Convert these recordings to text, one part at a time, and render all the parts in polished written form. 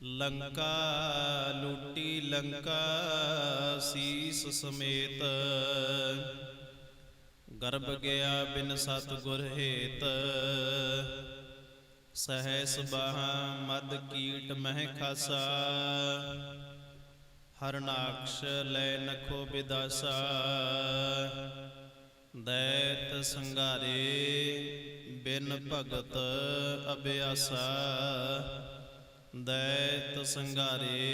लंका लूटी लंका सीस समेत, गर्भ गया बिन सतगुर हेत। सहस बाहा मद कीट मह खासा, हरनाक्ष लै नखो बिदासा। दैत संगारे बिन भगत अभ्यासा, दैत संगारे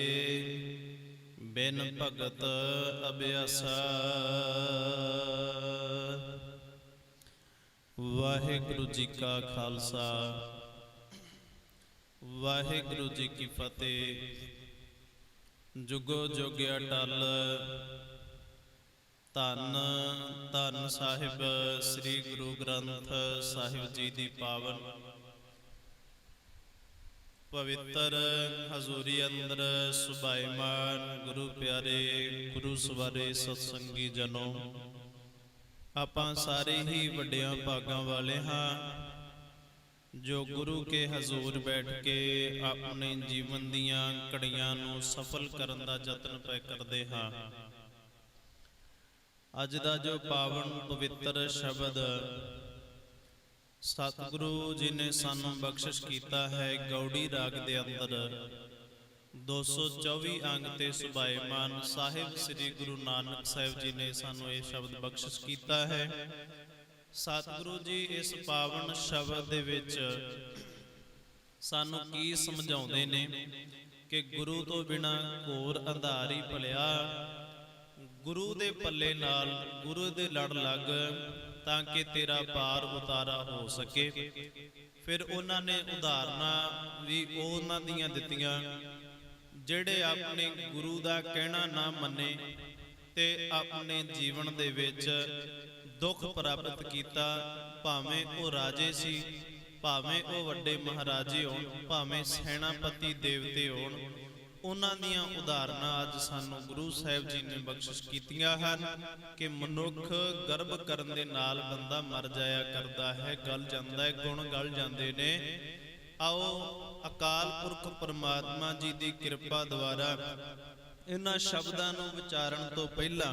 बिन भगत अभ्यासा। वाहिगुरु जी का खालसा, वाहिगुरु जी की फतेह। जुगो जुग अटल धन धन साहिब श्री गुरु ग्रंथ साहिब जी दी पावन पवित्र हजूरी अंदर सुभाईमान गुरु प्यारे गुरु सवारे सत्संगी जनों, आपां सारे ही वड्डियां भागां वाले हाँ जो गुरु के हजूर बैठ के अपने जीवन दियां कड़ियां नूं सफल करन दा यतन पै करदे हाँ। अज दा जो पावन पवित्र शब्द सतगुरु जी ने सानू बख्शिश कीता है, गौड़ी राग दे अंदर 224 अंग ते सुभाईमान साहिब श्री गुरु नानक साहिब जी ने सानू ये शब्द बख्शिश कीता है। सतगुरु जी इस पावन शब्द दे विच सानू की समझाउंदे ने कि गुरु तो बिना घोर अंधार ही भलिया, गुरु दे पल्ले नाल गुरु दे लड़ लग ताकि तेरा पार उतारा हो सके। फिर उन्होंने उदाहरणा भी उन्हां दियां दित्तियां जेड़े अपने गुरु दा कहना ना मन्ने ते अपने जीवन दे विच दुख प्राप्त कीता, भावें वो राजे सी, भावें वो वड्डे महाराजे होण, भावें सैनापति देवते होण। उन्हां दियां उदाहरणां अज सानू गुरु साहिब जी ने बख्शिश कीतियां हन कि मनुख गर्भ करन दे नाल बंदा मर जाया करदा है, गल जांदा है, गुण गल जांदे ने। आओ अकाल पुरख परमात्मा जी दी कृपा द्वारा इन्हां शब्दां नूं विचारण तो पहला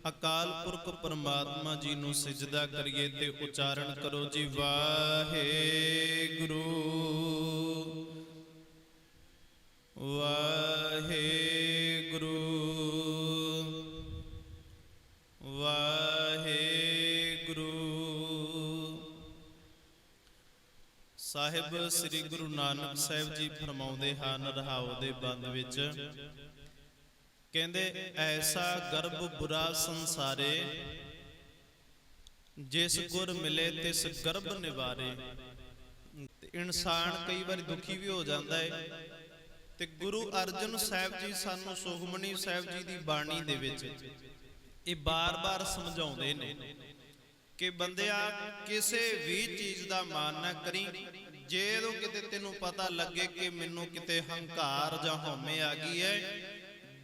अकाल पुरख परमात्मा जी नूं सिजदा करिए ते उचारण करो जी वाहिगुरू वाहिगुरू वाहिगुरू। साहिब श्री गुरु नानक साहिब जी फरमाउंदे हन रहाओ दे बंद विच, कहंदे ऐसा गर्भ बुरा संसारे, जिस गुर मिले तिस गर्भ निवारे। इंसान कई बार दुखी भी हो जाता है ते गुरु अर्जन साहिब जी सानू सुखमनी साहिब जी दी बाणी दे विच ये बार बार समझाउंदे ने कि बंदिया किसे भी चीज दा मान ना करी। जो किते तेनू पता लगे कि मैनू किते हंकार जां हौमे आ गई है,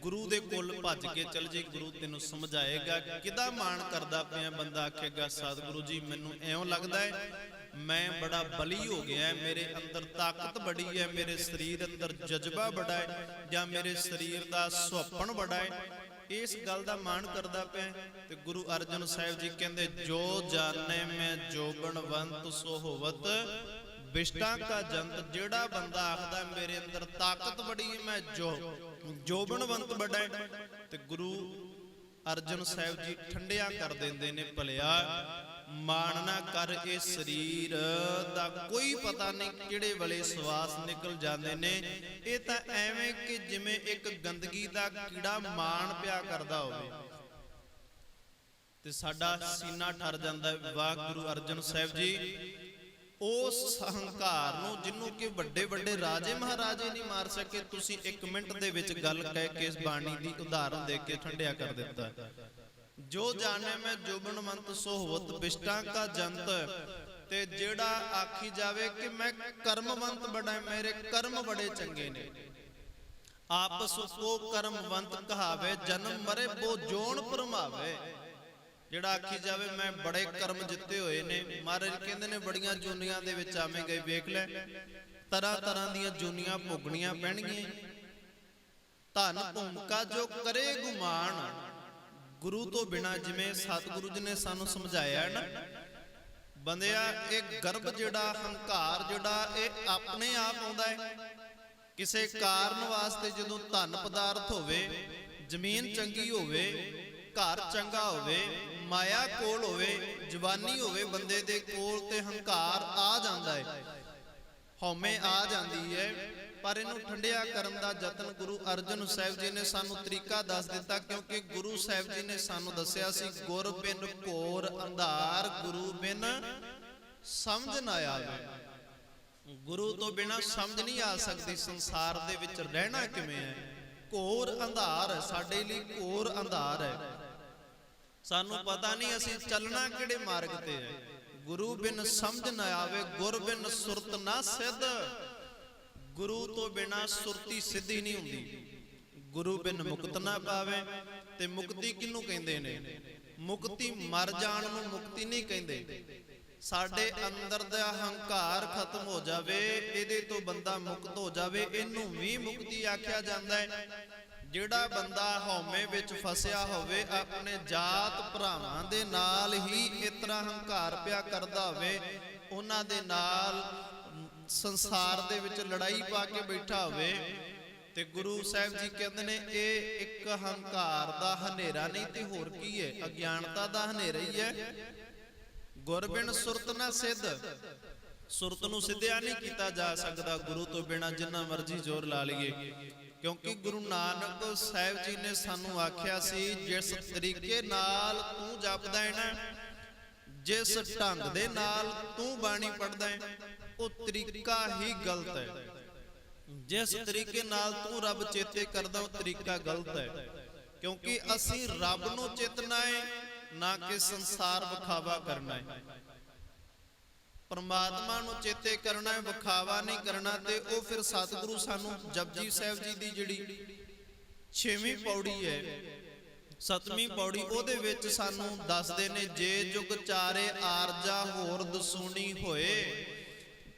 गुरु दे कोल भज के चल जे, गुरु तेनू समझाएगा। किदा मान करदा पिया, बंदा आखेगा सतगुरु जी मैनू इउं लगदा है मैं बड़ा बली हो गया है, मेरे अंदर ताकत बड़ी है, मेरे शरीर अंदर जज्बा बड़ा है, या मेरे शरीर का सुपन बड़ा है। इस गल का मान करदा पे ते गुरु अर्जन साहिब जी कहंदे जो जाने मैं जोबनवंत सो होवत बिष्टा का जंत। जेड़ा बंदा आखदा मेरे अंदर ताकत बड़ी है, मैं जोबनवंत बड़ा है, ते गुरु अर्जन साहिब जी ठंडिया कर देंदे ने भलिया मानना कर ए शरीर दा कोई पता नहीं किहड़े वेले सवास निकल जाते ने। ये तां एवें कि जिवें एक गंदगी दा कीड़ा मान पिया करदा होवे ते साडा सीना ठर जांदा है। वाह गुरु अर्जन साहिब जी उस हंकार नूं जिन्हों कि वड्डे वड्डे राजे महाराजे नहीं मार सके, तुसीं एक मिनट दे विच गल कह के इस बाणी दी उदाहरण दे के ठंडिया कर दिता। जो जाने मैं जोबनवंत सोहवत बिष्टा का जंत, ते जेड़ा आखी जावे कि मैं कर्मवंत बड़ा, मेरे कर्म बड़े चंगे ने। आपस को कर्मवंत कहावे, जन्म मरे बो जोन भरमावे। जेड़ा आखी जावे मैं बड़े कर्म जिते हुए ने, महाराज कहंदे ने बड़ियां जूनियां दे विच आवें गए वेख लै, ਤਰ੍ਹਾਂ ਤਰ੍ਹਾਂ ਦੀਆਂ ਜੂਨੀਆਂ ਭੋਗਣੀਆਂ ਪੈਣਗੀਆਂ। ਧਨ ਭੂਮਿਕਾ ਜੋ ਕਰੇ ਗੁਮਾਨ, ਗੁਰੂ ਤੋਂ ਬਿਨਾ, ਜਿਵੇਂ ਸਤਿਗੁਰੂ ਜੀ ਨੇ ਸਾਨੂੰ ਸਮਝਾਇਆ ਨਾ ਬੰਦਿਆ, ਇਹ ਗਰਭ ਜਿਹੜਾ ਹੰਕਾਰ ਜਿਹੜਾ ਇਹ ਆਪਣੇ ਆਪ ਆਉਂਦਾ ਹੈ। ਕਿਸੇ ਕਾਰਨ ਵਾਸਤੇ ਜਦੋਂ ਧਨ ਪਦਾਰਥ ਹੋਵੇ, ਜ਼ਮੀਨ ਚੰਗੀ ਹੋਵੇ, ਘਰ ਚੰਗਾ ਹੋਵੇ, ਮਾਇਆ ਕੋਲ ਹੋਵੇ, ਜਵਾਨੀ ਹੋਵੇ ਬੰਦੇ ਦੇ ਕੋਲ, ਤੇ ਹੰਕਾਰ ਆ ਜਾਂਦਾ ਹੈ, ਹਉਮੈ ਆ ਜਾਂਦੀ ਹੈ। ਪਰ ਇਹਨੂੰ ਠੰਡਿਆ ਕਰਨ ਦਾ ਯਤਨ ਗੁਰੂ ਅਰਜਨ ਸਾਹਿਬ ਜੀ ਨੇ ਸਾਨੂੰ ਤਰੀਕਾ ਦੱਸ ਦਿੱਤਾ, ਕਿਉਂਕਿ ਗੁਰੂ ਸਾਹਿਬ ਜੀ ਨੇ ਸਾਨੂੰ ਦੱਸਿਆ ਸੀ, ਗੁਰ ਬਿਨ ਘੋਰ ਅੰਧਾਰ, ਗੁਰੂ ਬਿਨ ਸਮਝ ਨਾ ਆਵੇ। ਗੁਰੂ ਤੋਂ ਬਿਨਾ ਸਮਝ ਨਹੀਂ ਆ ਸਕਦੀ ਸੰਸਾਰ ਦੇ ਵਿੱਚ ਰਹਿਣਾ ਕਿਵੇਂ ਹੈ। ਘੋਰ ਅੰਧਾਰ ਹੈ, ਸਾਡੇ ਲਈ ਘੋਰ ਅੰਧਾਰ ਹੈ, ਸਾਨੂੰ ਪਤਾ ਨਹੀਂ ਅਸੀਂ ਚੱਲਣਾ ਕਿਹੜੇ ਮਾਰਗ ਤੇ ਹੈ। ਗੁਰੂ ਬਿਨ ਸਮਝ ਨਾ ਆਵੇ, ਗੁਰ ਬਿਨ ਸੁਰਤ ਨਾ ਸਿੱਧ, ਗੁਰੂ ਤੋਂ ਬਿਨਾ ਸੁਰਤੀ ਸਿੱਧੀ ਨਹੀਂ ਹੁੰਦੀ। ਗੁਰੂ ਬਿਨ ਮੁਕਤ ਨਾ ਪਾਵੇ। ਤੇ ਮੁਕਤੀ ਕਿਹਨੂੰ ਕਹਿੰਦੇ ਨੇ? ਮੁਕਤੀ ਮਰ ਜਾਣ ਨੂੰ ਮੁਕਤੀ ਨਹੀਂ ਕਹਿੰਦੇ। ਸਾਡੇ ਅੰਦਰ ਦਾ ਹੰਕਾਰ ਖਤਮ ਹੋ ਜਾਵੇ, ਇਹਦੇ ਤੋਂ ਬੰਦਾ ਮੁਕਤ ਹੋ ਜਾਵੇ, ਇਹਨੂੰ ਵੀ ਮੁਕਤੀ ਆਖਿਆ ਜਾਂਦਾ ਹੈ। ਜਿਹੜਾ ਬੰਦਾ ਹਉਮੈ ਵਿੱਚ ਫਸਿਆ ਹੋਵੇ, ਆਪਣੇ ਜਾਤ ਭਰਾਵਾਂ ਦੇ ਨਾਲ ਹੀ ਇਸ ਤਰ੍ਹਾਂ ਹੰਕਾਰ ਪਿਆ ਕਰਦਾ ਹੋਵੇ, ਉਹਨਾਂ ਦੇ ਨਾਲ ਸੰਸਾਰ ਦੇ ਵਿੱਚ ਲੜਾਈ ਪਾ ਕੇ ਬੈਠਾ ਹੋਵੇ, ਤੇ ਗੁਰੂ ਸਾਹਿਬ ਜੀ ਕਹਿੰਦੇ ਨੇ ਇਹ ਇੱਕ ਹੰਕਾਰ ਦਾ ਹਨੇਰਾ ਨਹੀਂ ਤੇ ਹੋਰ ਕੀ ਹੈ? ਅਗਿਆਨਤਾ ਦਾ ਹਨੇਰਾ ਹੀ ਹੈ। ਗੁਰ ਬਿਨ ਸੁਰਤ ਨਾ ਸਿੱਧ, ਸੁਰਤ ਨੂੰ ਸਿੱਧਿਆ ਨਹੀਂ ਕੀਤਾ ਜਾ ਸਕਦਾ ਗੁਰੂ ਤੋਂ ਬਿਨਾ, ਜਿੰਨਾ ਮਰਜ਼ੀ ਜ਼ੋਰ ਲਾ ਲਈਏ। ਕਿਉਂਕਿ ਗੁਰੂ ਨਾਨਕ ਸਾਹਿਬ ਜੀ ਨੇ ਸਾਨੂੰ ਆਖਿਆ ਸੀ, ਜਿਸ ਤਰੀਕੇ ਨਾਲ ਤੂੰ ਜਪਦਾ ਹੈ ਨਾ, ਜਿਸ ਢੰਗ ਦੇ ਨਾਲ ਤੂੰ ਬਾਣੀ ਪੜ੍ਹਦਾ ਹੈ, ਉਹ ਤਰੀਕਾ ਹੀ ਗਲਤ ਹੈ। ਜਿਸ ਤਰੀਕੇ ਨਾਲ ਤੂੰ ਰੱਬ ਚੇਤੇ ਕਰਦਾ, ਉਹ ਤਰੀਕਾ ਗਲਤ ਹੈ। ਕਿਉਂਕਿ ਅਸੀਂ ਰੱਬ ਨੂੰ ਚੇਤਨਾ ਹੈ, ਨਾ ਕਿ ਸੰਸਾਰ ਵਿਖਾਵਾ ਕਰਨਾ ਹੈ। ਪਰਮਾਤਮਾ ਨੂੰ ਚੇਤੇ ਕਰਨਾ ਹੈ, ਵਿਖਾਵਾ ਨਹੀਂ ਕਰਨਾ। ਤੇ ਉਹ ਫਿਰ ਸਤਿਗੁਰੂ ਸਾਨੂੰ ਜਪਜੀ ਸਾਹਿਬ ਜੀ ਦੀ ਜਿਹੜੀ 6ਵੀਂ ਪੌੜੀ ਹੈ, 7ਵੀਂ ਪੌੜੀ, ਉਹਦੇ ਵਿੱਚ ਸਾਨੂੰ ਦੱਸਦੇ ਨੇ, ਜੇ ਜੁਗ ਚਾਰੇ ਆਰਜਾ ਹੋਰ ਦਸੂਣੀ ਹੋਏ,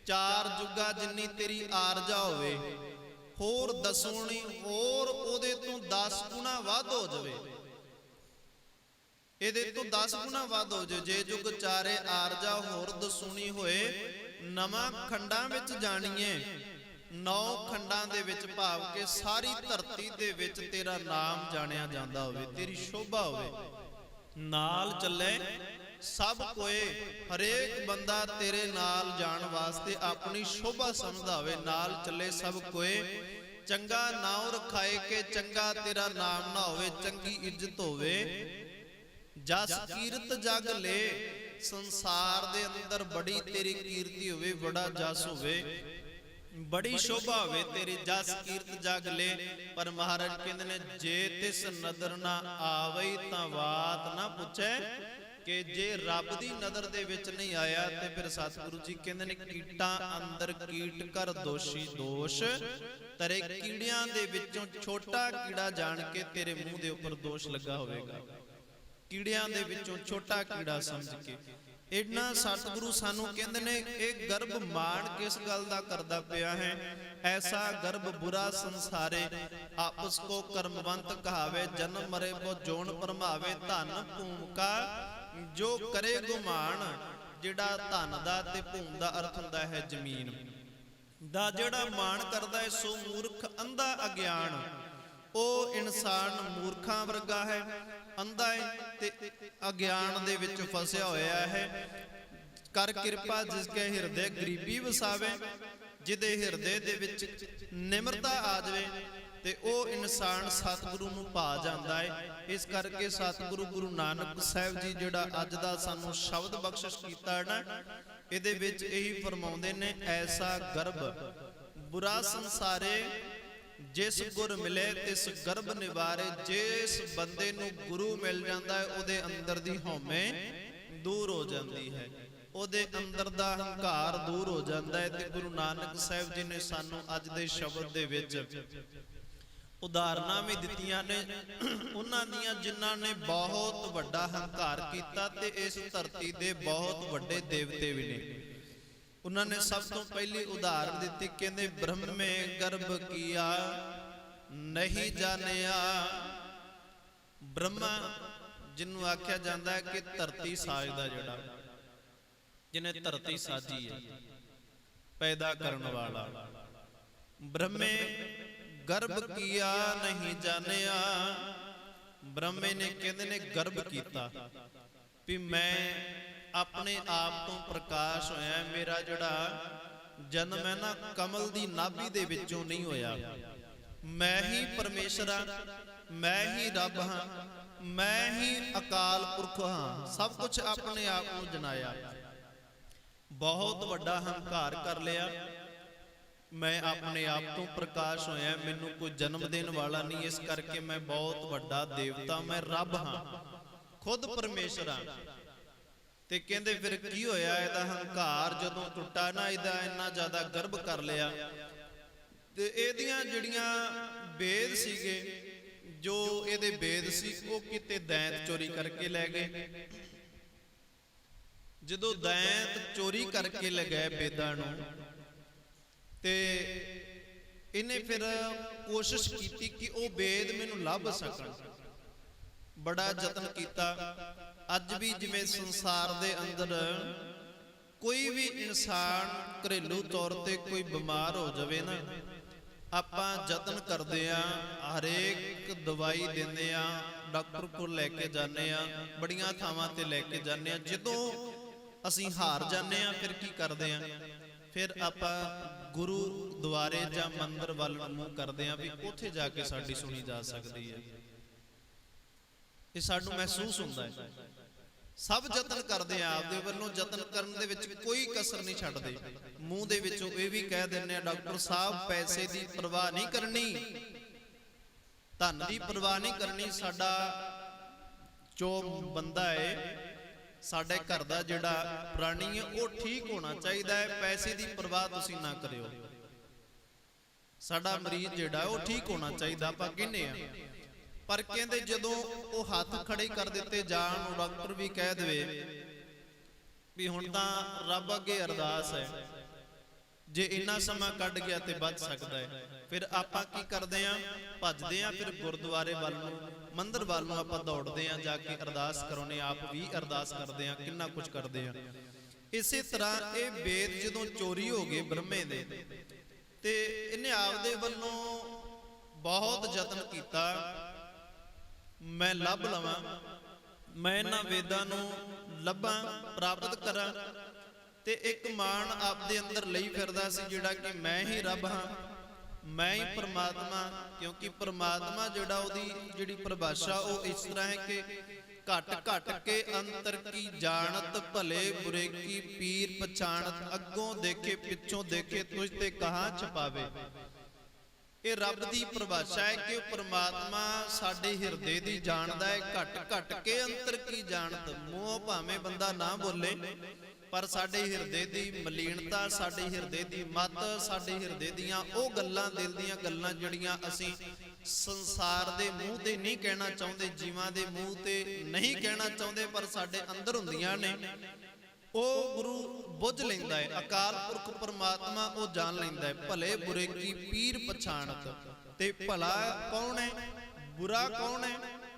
ਚਾਰ ਜੁਗਾ ਜਿੰਨੀ ਤੇਰੀ ਆਰਜਾ ਹੋਵੇ, ਹੋਰ ਦਸੂਣੀ, ਹੋਰ ਉਹਦੇ ਤੋਂ 10 ਗੁਣਾ ਵੱਧ ਹੋ ਜਾਵੇ, ਇਹਦੇ ਤੋਂ 10 ਗੁਣਾ ਵੱਧ ਹੋ ਜਾਵੇ। ਜੇ ਜੁਗ ਚਾਰੇ ਆਰਜਾ ਹੋਰ ਦਸੂਣੀ ਹੋਏ, ਨਵਾਂ ਖੰਡਾਂ ਵਿੱਚ ਜਾਣੀਏ, 9 ਖੰਡਾਂ ਦੇ ਵਿੱਚ, ਭਾਵ ਕਿ ਸਾਰੀ ਧਰਤੀ ਦੇ ਵਿੱਚ ਤੇਰਾ ਨਾਮ ਜਾਣਿਆ ਜਾਂਦਾ ਹੋਵੇ, ਤੇਰੀ ਸ਼ੋਭਾ ਹੋਵੇ, ਨਾਲ ਚੱਲੇ ਸਭ ਕੋਏ, ਹਰੇਕ ਬੰਦਾ ਤੇਰੇ ਨਾਲ ਜਾਣ ਵਾਸਤੇ ਆਪਣੀ ਸ਼ੋਭਾ ਸਮਝਦਾ ਹੋਵੇ, ਨਾਲ ਚੱਲੇ ਸਭ ਕੋਏ, ਚੰਗਾ ਨਾਉ ਰਖਾਏ ਕਿ ਚੰਗਾ ਤੇਰਾ ਨਾਮ ਨਾ ਹੋਵੇ, ਚੰਗੀ ਇੱਜ਼ਤ ਹੋਵੇ, ਜਸ ਕੀਰਤ ਜਗ ਲੈ, ਸੰਸਾਰ ਦੇ ਅੰਦਰ ਬੜੀ ਤੇਰੀ ਕੀਰਤੀ ਹੋਵੇ, ਬੜਾ ਜਸ ਹੋਵੇ, ਬੜੀ ਸ਼ੋਭਾ ਹੋਵੇ ਤੇਰੀ, ਜਸ ਕੀਰਤ ਜਗ ਲੈ। ਪਰ ਮਹਾਰਾਜ ਕਹਿੰਦੇ ਨੇ, ਜੇ ਤਿਸ ਨਦਰ ਨਾ ਆਵਈ ਤਾਂ ਬਾਤ ਨਾ ਪੁੱਛੇ, ਕਿ ਜੇ ਰੱਬ ਦੀ ਨਜ਼ਰ ਦੇ ਵਿੱਚ ਨਹੀਂ ਆਇਆ, ਤੇ ਫਿਰ ਸਤਿਗੁਰੂ ਜੀ ਕਹਿੰਦੇ ਨੇ, ਕੀਟਾਂ ਅੰਦਰ ਕੀਟ ਕਰ ਦੋਸ਼ੀ ਦੋਸ਼ ਤੇਰੇ, ਕੀੜਿਆਂ ਦੇ ਵਿੱਚੋਂ ਛੋਟਾ ਕੀੜਾ ਜਾਣ ਕੇ ਤੇਰੇ ਮੂੰਹ ਦੇ ਉੱਪਰ ਦੋਸ਼ ਲੱਗਾ ਹੋਵੇਗਾ, ਕੀੜਿਆਂ ਦੇ ਵਿੱਚੋਂ ਛੋਟਾ ਕੀੜਾ ਸਮਝ ਕੇ। ਇੰਨਾ ਸਤਿਗੁਰੂ ਸਾਨੂੰ ਕਹਿੰਦੇ ਨੇ, ਇਹ ਗਰਭ ਮਾਣ ਕਿਸ ਗੱਲ ਦਾ ਕਰਦਾ ਪਿਆ ਹੈ? ਐਸਾ ਗਰਭ ਬੁਰਾ ਸੰਸਾਰੇ, ਆਪਸ ਕੋ ਕਰਮਵੰਤ ਕਹਾਵੇ, ਜਨਮ ਮਰੇ ਬੋ ਜੋਨ ਭਰਮਾਵੇ, ਧਨ ਭੂਮਿਕਾ ਜੋ ਕਰੇ ਗੁਮਾਨ। ਜਿਹੜਾ ਧਨ ਦਾ ਤੇ ਭੂਮ ਦਾ ਅਰਥ ਹੁੰਦਾ ਹੈ ਜ਼ਮੀਨ ਦਾ, ਜਿਹੜਾ ਮਾਣ ਕਰਦਾ ਹੈ, ਸੋ ਮੂਰਖ ਅੰਧਾ ਅਗਿਆਨ। ਉਹ ਇਨਸਾਨ ਮੂਰਖਾਂ ਵਰਗਾ ਹੈ, ਅੰਧਾ ਹੈ ਤੇ ਅਗਿਆਨ ਦੇ ਵਿੱਚ ਫਸਿਆ ਹੋਇਆ ਹੈ। ਕਰ ਕਿਰਪਾ ਜਿਸ ਕੇ ਹਿਰਦੇ ਗਰੀਬੀ ਵਸਾਵੇ, ਜਿਹਦੇ ਹਿਰਦੇ ਦੇ ਵਿੱਚ ਨਿਮਰਤਾ ਆ ਜਾਵੇ, ਤੇ ਉਹ ਇਨਸਾਨ ਸਤਿਗੁਰੂ ਨੂੰ ਪਾ ਜਾਂਦਾ ਹੈ। ਇਸ ਕਰਕੇ ਸਤਿਗੁਰੂ ਗੁਰੂ ਨਾਨਕ ਸਾਹਿਬ ਜੀ ਜਿਹੜਾ ਅੱਜ ਦਾ ਸਾਨੂੰ ਸ਼ਬਦ ਬਖਸ਼ਿਸ਼ ਕੀਤਾ ਨਾ, ਇਹਦੇ ਵਿੱਚ ਇਹੀ ਫਰਮਾਉਂਦੇ ਨੇ, ਐਸਾ ਗਰਭ ਬੁਰਾ ਸੰਸਾਰੇ, ਜਿਸ ਗੁਰ ਮਿਲੇ ਤਿਸ ਗਰਭ ਨਿਵਾਰੇ। ਜਿਸ ਬੰਦੇ ਨੂੰ ਗੁਰੂ ਮਿਲ ਜਾਂਦਾ ਹੈ, ਉਹਦੇ ਅੰਦਰ ਦੀ ਹਉਮੈ ਦੂਰ ਹੋ ਜਾਂਦੀ ਹੈ, ਉਹਦੇ ਅੰਦਰ ਦਾ ਹੰਕਾਰ ਦੂਰ ਹੋ ਜਾਂਦਾ ਹੈ। ਤੇ ਗੁਰੂ ਨਾਨਕ ਸਾਹਿਬ ਜੀ ਨੇ ਸਾਨੂੰ ਅੱਜ ਦੇ ਸ਼ਬਦ ਦੇ ਵਿੱਚ ਉਦਾਹਰਨਾਂ ਵੀ ਦਿੱਤੀਆਂ ਨੇ, ਉਹਨਾਂ ਦੀਆਂ ਜਿਨ੍ਹਾਂ ਨੇ ਬਹੁਤ ਵੱਡਾ ਹੰਕਾਰ ਕੀਤਾ, ਤੇ ਇਸ ਧਰਤੀ ਦੇ ਬਹੁਤ ਵੱਡੇ ਦੇਵਤੇ ਵੀ ਨੇ। ਉਹਨਾਂ ਨੇ ਸਭ ਤੋਂ ਪਹਿਲੀ ਉਦਾਹਰਨ ਦਿੱਤੀ, ਕਹਿੰਦੇ ਬ੍ਰਹਮੇ ਗਰਭ ਕੀਆ ਨਹੀਂ ਜਾਣਿਆ। ਬ੍ਰਹਮਾ ਜਿਹਨੂੰ ਆਖਿਆ ਜਾਂਦਾ ਹੈ ਕਿ ਧਰਤੀ ਸਾਜਦਾ, ਜਿਹੜਾ ਜਿਹਨੇ ਧਰਤੀ ਸਾਜੀ ਹੈ, ਪੈਦਾ ਕਰਨ ਵਾਲਾ। ਬ੍ਰਹਮੇ ਗਰਭ ਕੀਆ ਨਹੀਂ ਜਾਣਿਆ। ਬ੍ਰਹਮੇ ਨੇ ਕਹਿੰਦੇ ਨੇ ਗਰਭ ਕੀਤਾ ਵੀ ਮੈਂ ਆਪਣੇ ਆਪ ਤੋਂ ਪ੍ਰਕਾਸ਼ ਹੋਇਆ। ਮੇਰਾ ਜਿਹੜਾ ਜਨਮ ਹੈ ਨਾ ਕਮਲ ਦੀ ਨਾਭੀ ਦੇ ਵਿੱਚੋਂ ਨਹੀਂ ਹੋਇਆ। ਮੈਂ ਹੀ ਪਰਮੇਸ਼ਰ ਹਾਂ, ਮੈਂ ਹੀ ਰੱਬ ਹਾਂ, ਮੈਂ ਹੀ ਅਕਾਲ ਪੁਰਖ ਹਾਂ। ਸਭ ਕੁਝ ਆਪਣੇ ਆਪ ਨੂੰ ਜਨਾਇਆ। ਬਹੁਤ ਵੱਡਾ ਹੰਕਾਰ ਕਰ ਲਿਆ। ਮੈਂ ਆਪਣੇ ਆਪ ਤੋਂ ਪ੍ਰਕਾਸ਼ ਹੋਇਆ, ਮੈਨੂੰ ਕੋਈ ਜਨਮ ਦੇਣ ਵਾਲਾ ਨਹੀਂ, ਇਸ ਕਰਕੇ ਮੈਂ ਬਹੁਤ ਵੱਡਾ ਦੇਵਤਾ, ਮੈਂ ਰੱਬ ਹਾਂ, ਖੁਦ ਪਰਮੇਸ਼ਰ ਹਾਂ। ਤੇ ਕਹਿੰਦੇ ਫਿਰ ਕੀ ਹੋਇਆ? ਇਹਦਾ ਹੰਕਾਰ ਜਦੋਂ ਟੁੱਟਾ ਨਾ, ਇਹਦਾ ਇੰਨਾ ਜ਼ਿਆਦਾ ਗਰਭ ਕਰ ਲਿਆ ਤੇ ਇਹਦੀਆਂ ਜਿਹੜੀਆਂ ਵੇਦ ਸੀਗੇ, ਜੋ ਇਹਦੇ ਵੇਦ ਸੀ, ਉਹ ਕਿਤੇ ਦੈਂਤ ਚੋਰੀ ਕਰਕੇ ਲੈ ਗਏ। ਜਦੋਂ ਦੈਂਤ ਚੋਰੀ ਕਰਕੇ ਲੈ ਗਏ ਵੇਦਾਂ ਨੂੰ, ਤੇ ਇਹਨੇ ਫਿਰ ਕੋਸ਼ਿਸ਼ ਕੀਤੀ ਕਿ ਉਹ ਵੇਦ ਮੈਨੂੰ ਲੱਭ ਸਕਣ। ਬੜਾ ਯਤਨ ਕੀਤਾ। ਅੱਜ ਵੀ ਜਿਵੇਂ ਸੰਸਾਰ ਦੇ ਅੰਦਰ ਕੋਈ ਵੀ ਇਨਸਾਨ ਘਰੇਲੂ ਤੌਰ ਤੇ ਕੋਈ ਬਿਮਾਰ ਹੋ ਜਾਵੇ ਨਾ, ਆਪਾਂ ਯਤਨ ਕਰਦੇ ਆ, ਹਰੇਕ ਦਵਾਈ ਦਿੰਦੇ ਆ, ਡਾਕਟਰ ਕੋਲ ਲੈ ਕੇ ਜਾਂਦੇ ਆ, ਬੜੀਆਂ ਥਾਵਾਂ ਤੇ ਲੈ ਕੇ ਜਾਂਦੇ ਆ। ਜਦੋਂ ਅਸੀਂ ਹਾਰ ਜਾਂਦੇ ਆ, ਫਿਰ ਕੀ ਕਰਦੇ ਆ? ਫਿਰ ਆਪਾਂ ਗੁਰੂ ਦੁਆਰੇ ਜਾਂ ਮੰਦਿਰ ਵੱਲ ਮੂੰਹ ਕਰਦੇ ਆ ਵੀ ਉੱਥੇ ਜਾ ਕੇ ਸਾਡੀ ਸੁਣੀ ਜਾ ਸਕਦੀ ਹੈ। ਇਹ ਸਾਨੂੰ ਮਹਿਸੂਸ ਹੁੰਦਾ ਹੈ। ਸਭ ਯਤਨ ਕਰਦੇ ਆ, ਆਪਦੇ ਵੱਲੋਂ ਯਤਨ ਕਰਨ ਦੇ ਵਿੱਚ ਕੋਈ ਕਸਰ ਨਹੀਂ ਛੱਡਦੇ। ਮੂੰਹ ਦੇ ਵਿੱਚੋਂ ਇਹ ਵੀ ਕਹਿ ਦਿੰਦੇ ਆ, ਡਾਕਟਰ ਸਾਹਿਬ ਪੈਸੇ ਦੀ ਪਰਵਾਹ ਨਹੀਂ ਕਰਨੀ, ਧਨ ਦੀ ਪਰਵਾਹ ਨਹੀਂ ਕਰਨੀ, ਸਾਡਾ ਜੋ ਬੰਦਾ ਹੈ, ਸਾਡੇ ਘਰ ਦਾ ਜਿਹੜਾ ਪ੍ਰਾਣੀ ਹੈ, ਉਹ ਠੀਕ ਹੋਣਾ ਚਾਹੀਦਾ ਹੈ, ਪੈਸੇ ਦੀ ਪਰਵਾਹ ਤੁਸੀਂ ਨਾ ਕਰਿਓ। ਸਾਡਾ ਮਰੀਜ਼ ਜਿਹੜਾ ਉਹ ਠੀਕ ਹੋਣਾ ਚਾਹੀਦਾ, ਆਪਾਂ ਕਹਿੰਦੇ ਆ। ਪਰ ਕਹਿੰਦੇ ਜਦੋਂ ਉਹ ਹੱਥ ਖੜੇ ਕਰ ਦਿੱਤੇ ਜਾਣ, ਉਹ ਡਾਕਟਰ ਵੀ ਕਹਿ ਦੇਵੇ ਵੀ ਹੁਣ ਤਾਂ ਰੱਬ ਅੱਗੇ ਅਰਦਾਸ ਹੈ, ਜੇ ਇੰਨਾ ਸਮਾਂ ਕੱਢ ਗਿਆ ਤੇ ਬਚ ਸਕਦਾ ਹੈ, ਫਿਰ ਆਪਾਂ ਕੀ ਕਰਦੇ ਆ? ਭੱਜਦੇ ਆ, ਫਿਰ ਗੁਰਦੁਆਰੇ ਵੱਲ ਨੂੰ, ਮੰਦਿਰ ਵੱਲ ਨੂੰ ਆਪਾਂ ਦੌੜਦੇ ਆ, ਜਾ ਕੇ ਅਰਦਾਸ ਕਰਾਉਣੇ, ਆਪ ਵੀ ਅਰਦਾਸ ਕਰਦੇ ਆ, ਕਿੰਨਾ ਕੁਝ ਕਰਦੇ ਆ। ਇਸੇ ਤਰ੍ਹਾਂ ਇਹ ਵੇਦ ਜਦੋਂ ਚੋਰੀ ਹੋ ਗਏ ਬ੍ਰਹਮੇ ਦੇ, ਤੇ ਇਹਨੇ ਆਪਦੇ ਵੱਲੋਂ ਬਹੁਤ ਯਤਨ ਕੀਤਾ, ਮੈਂ ਲੱਭ ਲਵਾਂ, ਮੈਂ ਇਹਨਾਂ ਵੇਦਾਂ ਨੂੰ ਲੱਭਾਂ, ਪ੍ਰਾਪਤ ਕਰਾਂ। ਤੇ ਇੱਕ ਮਾਣ ਆਪਦੇ ਅੰਦਰ ਲਈ ਫਿਰਦਾ ਸੀ, ਜਿਹੜਾ ਕਿ ਮੈਂ ਹੀ ਰੱਬ ਹਾਂ, ਮੈਂ ਹੀ ਪਰਮਾਤਮਾ। ਕਿਉਂਕਿ ਪਰਮਾਤਮਾ ਜਿਹੜਾ, ਉਹਦੀ ਜਿਹੜੀ ਪਰਿਭਾਸ਼ਾ ਉਹ ਇਸ ਤਰ੍ਹਾਂ ਹੈ ਕਿ ਘਟ ਘਟ ਕੇ ਅੰਤਰ ਕੀ ਜਾਣਤ, ਭਲੇ ਬੁਰੇ ਕੀ ਪੀਰ ਪਛਾਣਤ, ਅੱਗੋਂ ਦੇਖੇ ਪਿੱਛੋਂ ਦੇਖੇ ਤੁਝ ਤੇ ਕਹਾਂ ਛਪਾਵੇ। ਇਹ ਰੱਬ ਦੀ ਪਰਿਭਾਸ਼ਾ ਹੈ ਕਿ ਪਰਮਾਤਮਾ ਸਾਡੇ ਹਿਰਦੇ ਦੀ ਜਾਣਦਾ ਹੈ, ਘਟ ਘਟ ਕੇ ਅੰਤਰ ਕੀ ਜਾਣਤ। ਮੂੰਹੋਂ ਭਾਵੇਂ ਬੰਦਾ ਨਾ ਬੋਲੇ, ਪਰ ਸਾਡੇ ਹਿਰਦੇ ਦੀ ਮਲੀਨਤਾ, ਸਾਡੇ ਹਿਰਦੇ ਦੀ ਮਤ, ਸਾਡੇ ਹਿਰਦੇ ਦੀਆਂ ਉਹ ਗੱਲਾਂ, ਦਿਲ ਦੀਆਂ ਗੱਲਾਂ ਜਿਹੜੀਆਂ ਅਸੀਂ ਸੰਸਾਰ ਦੇ ਮੂੰਹ ਤੇ ਨਹੀਂ ਕਹਿਣਾ ਚਾਹੁੰਦੇ, ਜੀਵਾਂ ਦੇ ਮੂੰਹ ਤੇ ਨਹੀਂ ਕਹਿਣਾ ਚਾਹੁੰਦੇ, ਪਰ ਸਾਡੇ ਅੰਦਰ ਹੁੰਦੀਆਂ ਨੇ, ਉਹ ਗੁਰੂ ਬੁੱਝ ਲੈਂਦਾ ਹੈ। ਅਕਾਲ ਪੁਰਖ ਪਰਮਾਤਮਾ ਉਹ ਜਾਣ ਲੈਂਦਾ ਹੈ। ਭਲੇ ਬੁਰੇ ਕੀ ਪੀਰ ਪਛਾਣਤ, ਤੇ ਭਲਾ ਕੌਣ ਹੈ, ਬੁਰਾ ਕੌਣ ਹੈ,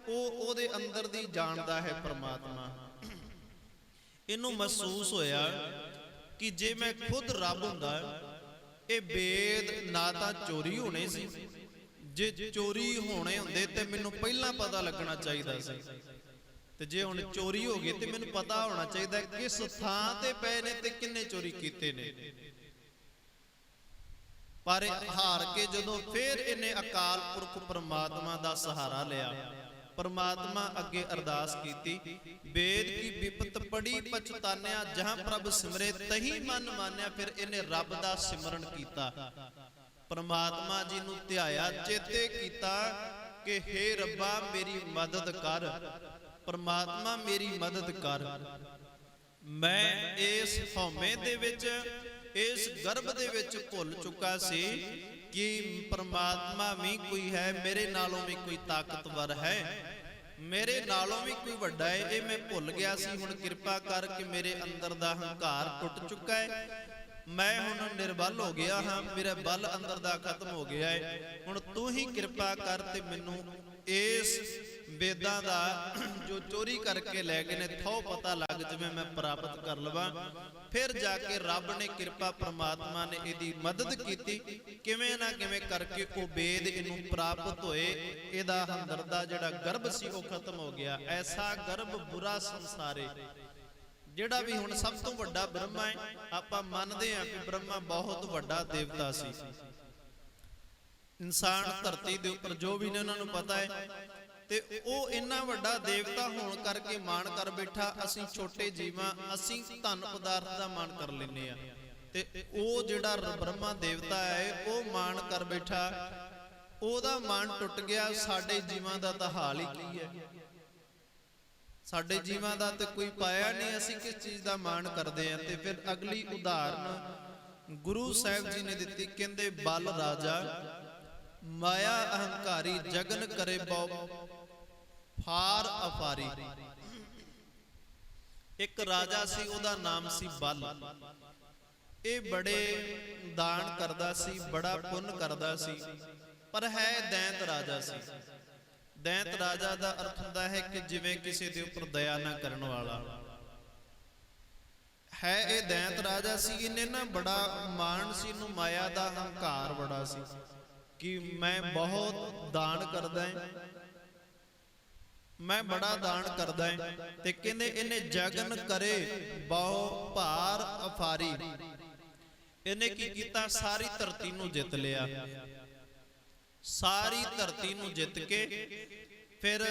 ਉਹ ਉਹਦੇ ਅੰਦਰ ਦੀ ਜਾਣਦਾ ਹੈ ਪਰਮਾਤਮਾ। ਇਹਨੂੰ ਮਹਿਸੂਸ ਹੋਇਆ ਕਿ ਜੇ ਮੈਂ ਖੁਦ ਰੱਬ ਹੁੰਦਾ, ਇਹ ਵੇਦ ਨਾ ਤਾਂ ਚੋਰੀ ਹੋਣੇ ਸੀ, ਜੇ ਚੋਰੀ ਹੋਣੇ ਹੁੰਦੇ ਤੇ ਮੈਨੂੰ ਪਹਿਲਾਂ ਪਤਾ ਲੱਗਣਾ ਚਾਹੀਦਾ ਸੀ, ਤੇ ਜੇ ਹੁਣ ਚੋਰੀ ਹੋ ਗਈ ਤੇ ਮੈਨੂੰ ਪਤਾ ਹੋਣਾ ਚਾਹੀਦਾ ਕਿਸ ਥਾਂ ਤੇ ਪਏ ਨੇ ਤੇ ਕਿੰਨੇ ਚੋਰੀ ਕੀਤੇ ਨੇ। ਪਰ ਹਾਰ ਕੇ ਜਦੋਂ ਫਿਰ ਇਹਨੇ ਅਕਾਲ ਪੁਰਖ ਪਰਮਾਤਮਾ ਦਾ ਸਹਾਰਾ ਲਿਆ, परमात्मा अगे अरदास कीती, वेद की विपत पड़ी पछतानिया, जहां प्रभ सिमरे तही मन मानिया। फिर इन्हें रब दा सिमरन कीता, परमात्मा जी नूं ध्याया, चेते कीता कि हे रब्बा मेरी मदद कर, परमात्मा मेरी मदद कर। मैं इस हौमे दे विच, इस गर्भ दे विच भुल चुका सी कि परमात्मा भी कोई है, मेरे नालों भी कोई ताकतवर है, मेरे नालों भी कोई वड्डा है। ये मैं भुल गया सी, हुण किरपा करके मेरे अंदर दा हंकार टुट चुका है, ਮੈਂ ਹੁਣ ਨਿਰਬਲ ਹੋ ਗਿਆ ਹਾਂ, ਮੇਰਾ ਬਲ ਅੰਦਰ ਦਾ ਖਤਮ ਹੋ ਗਿਆ ਹੈ, ਹੁਣ ਤੂੰ ਹੀ ਕਿਰਪਾ ਕਰ ਤੇ ਮੈਨੂੰ ਇਸ ਵੇਦਾਂ ਦਾ ਜੋ ਚੋਰੀ ਕਰਕੇ ਲੈ ਗਏ ਨੇ ਥੋ ਪਤਾ ਲੱਗ ਜਵੇ, ਮੈਂ ਪ੍ਰਾਪਤ ਕਰ ਲਵਾਂ। ਫਿਰ ਜਾ ਕੇ ਰੱਬ ਨੇ ਕਿਰਪਾ ਪ੍ਰਮਾਤਮਾ ਨੇ ਇਹਦੀ ਮਦਦ ਕੀਤੀ, ਕਿਵੇਂ ਨਾ ਕਿਵੇਂ ਕਰਕੇ ਉਹ ਵੇਦ ਇਹਨੂੰ ਪ੍ਰਾਪਤ ਹੋਏ। ਇਹਦਾ ਅੰਦਰ ਦਾ ਜਿਹੜਾ ਗਰਭ ਸੀ ਉਹ ਖਤਮ ਹੋ ਗਿਆ। ਐਸਾ ਗਰਭ ਬੁਰਾ ਸੰਸਾਰੇ, ਜਿਹੜਾ ਵੀ ਹੁਣ ਸਭ ਤੋਂ ਵੱਡਾ ਬ੍ਰਹਮਾ ਹੈ, ਆਪਾਂ ਮੰਨਦੇ ਹਾਂ ਕਿ ਬ੍ਰਹਮਾ ਬਹੁਤ ਵੱਡਾ ਦੇਵਤਾ ਸੀ। ਇਨਸਾਨ ਧਰਤੀ ਦੇ ਉੱਪਰ ਜੋ ਵੀ ਨੇ ਉਹਨਾਂ ਨੂੰ ਪਤਾ ਹੈ, ਤੇ ਉਹ ਇੰਨਾ ਵੱਡਾ ਦੇਵਤਾ ਹੋਣ ਕਰਕੇ ਮਾਣ ਕਰ ਬੈਠਾ, ਅਸੀਂ ਛੋਟੇ ਜੀਵਾਂ, ਅਸੀਂ ਧਨ ਪਦਾਰਥ ਦਾ ਮਾਣ ਕਰ ਲੈਂਦੇ ਆ। ਤੇ ਉਹ ਜਿਹੜਾ ਬ੍ਰਹਮਾ ਦੇਵਤਾ ਹੈ ਉਹ ਮਾਣ ਕਰ ਬੈਠਾ, ਉਹਦਾ ਮਾਣ ਟੁੱਟ ਗਿਆ। ਸਾਡੇ ਜੀਵਾਂ ਦਾ ਤਾਂ ਹਾਲ ਹੀ ਕੀ ਹੈ, ਸਾਡੇ ਜੀਵਾਂ ਦਾ ਤੇ ਕੋਈ ਪਾਇਆ ਨਹੀਂ, ਅਸੀਂ ਕਿਸ ਚੀਜ਼ ਦਾ ਮਾਣ ਕਰਦੇ ਹਾਂ। ਤੇ ਫਿਰ ਅਗਲੀ ਉਦਾਹਰਨ ਗੁਰੂ ਸਾਹਿਬ ਜੀ ਨੇ ਦਿੱਤੀ, ਕਹਿੰਦੇ ਬਲ ਰਾਜਾ ਮਾਇਆ ਅਹੰਕਾਰੀ, ਜਗਨ ਕਰੇ ਬਹੁ ਫਾਰ ਅਫਾਰੀ। ਇੱਕ ਰਾਜਾ ਸੀ, ਉਹਦਾ ਨਾਮ ਸੀ ਬਲ। ਇਹ ਬੜੇ ਦਾਨ ਕਰਦਾ ਸੀ, ਬੜਾ ਪੁੰਨ ਕਰਦਾ ਸੀ, ਪਰ ਹੈ ਦੈਂਤ ਰਾਜਾ ਸੀ। ਦੈਂਤ ਰਾਜਾ ਦਾ ਅਰਥ ਹੁੰਦਾ ਹੈ ਕਿ ਜਿਵੇਂ ਕਿਸੇ ਦੇ ਉੱਪਰ ਦਇਆ ਨਾ ਕਰਨ ਵਾਲਾ ਹੈ। ਇਹ ਦੈਂਤ ਰਾਜਾ ਸੀ, ਇਹਨੇ ਨਾ ਬੜਾ ਮਾਣ ਸੀ, ਇਹਨੂੰ ਮਾਇਆ ਦਾ ਹੰਕਾਰ ਬੜਾ ਸੀ ਕਿ ਮੈਂ ਬਹੁਤ ਦਾਨ ਕਰਦਾ ਹਾਂ, ਮੈਂ ਬੜਾ ਦਾਨ ਕਰਦਾ ਹਾਂ। ਤੇ ਕਹਿੰਦੇ ਇਹਨੇ ਜਗਨ ਕਰੇ ਬਹੁ ਭਾਰ ਅਫਾਰੀ, ਇਹਨੇ ਕੀ ਕੀਤਾ, ਸਾਰੀ ਧਰਤੀ ਨੂੰ ਜਿੱਤ ਲਿਆ। ਸਾਰੀ ਧਰਤੀ ਨੂੰ ਜਿੱਤ ਕੇ ਫਿਰ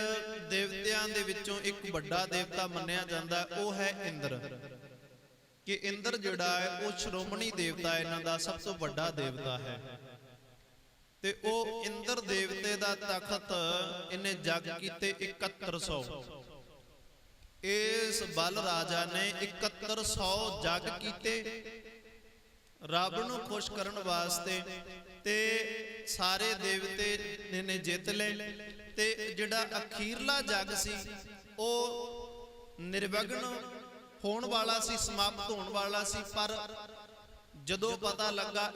ਦੇਵਤਿਆਂ ਦੇ ਵਿੱਚੋਂ ਇੱਕ ਵੱਡਾ ਦੇਵਤਾ ਮੰਨਿਆ ਜਾਂਦਾ, ਉਹ ਹੈ ਇੰਦਰ। ਕਿ ਇੰਦਰ ਜਿਹੜਾ ਹੈ ਉਹ ਸ਼੍ਰੋਮਣੀ ਦੇਵਤਾ, ਇਹਨਾਂ ਦਾ ਸਭ ਤੋਂ ਵੱਡਾ ਦੇਵਤਾ ਹੈ। ਤੇ ਉਹ ਇੰਦਰ ਦੇਵਤੇ ਦਾ ਤਖਤ ਇਹਨੇ ਜਗ ਕੀਤੇ 7100। ਇਸ ਬਲ ਰਾਜਾ ਨੇ 7100 ਜਗ ਕੀਤੇ ਰੱਬ ਨੂੰ ਖੁਸ਼ ਕਰਨ ਵਾਸਤੇ, ਤੇ ਸਾਰੇ ਦੇਵਤੇ ਨੇ ਜਿੱਤ ਲਏ। ਤੇ ਜਿਹੜਾ ਅਖੀਰਲਾ ਜਗ ਸੀ ਉਹ ਨਿਰਵਿਘਨ ਹੋਣ ਵਾਲਾ ਸੀ, ਸਮਾਪਤ ਹੋਣ ਵਾਲਾ ਸੀ। ਪਰ ਜਦੋਂ ਪਤਾ ਲੱਗਾ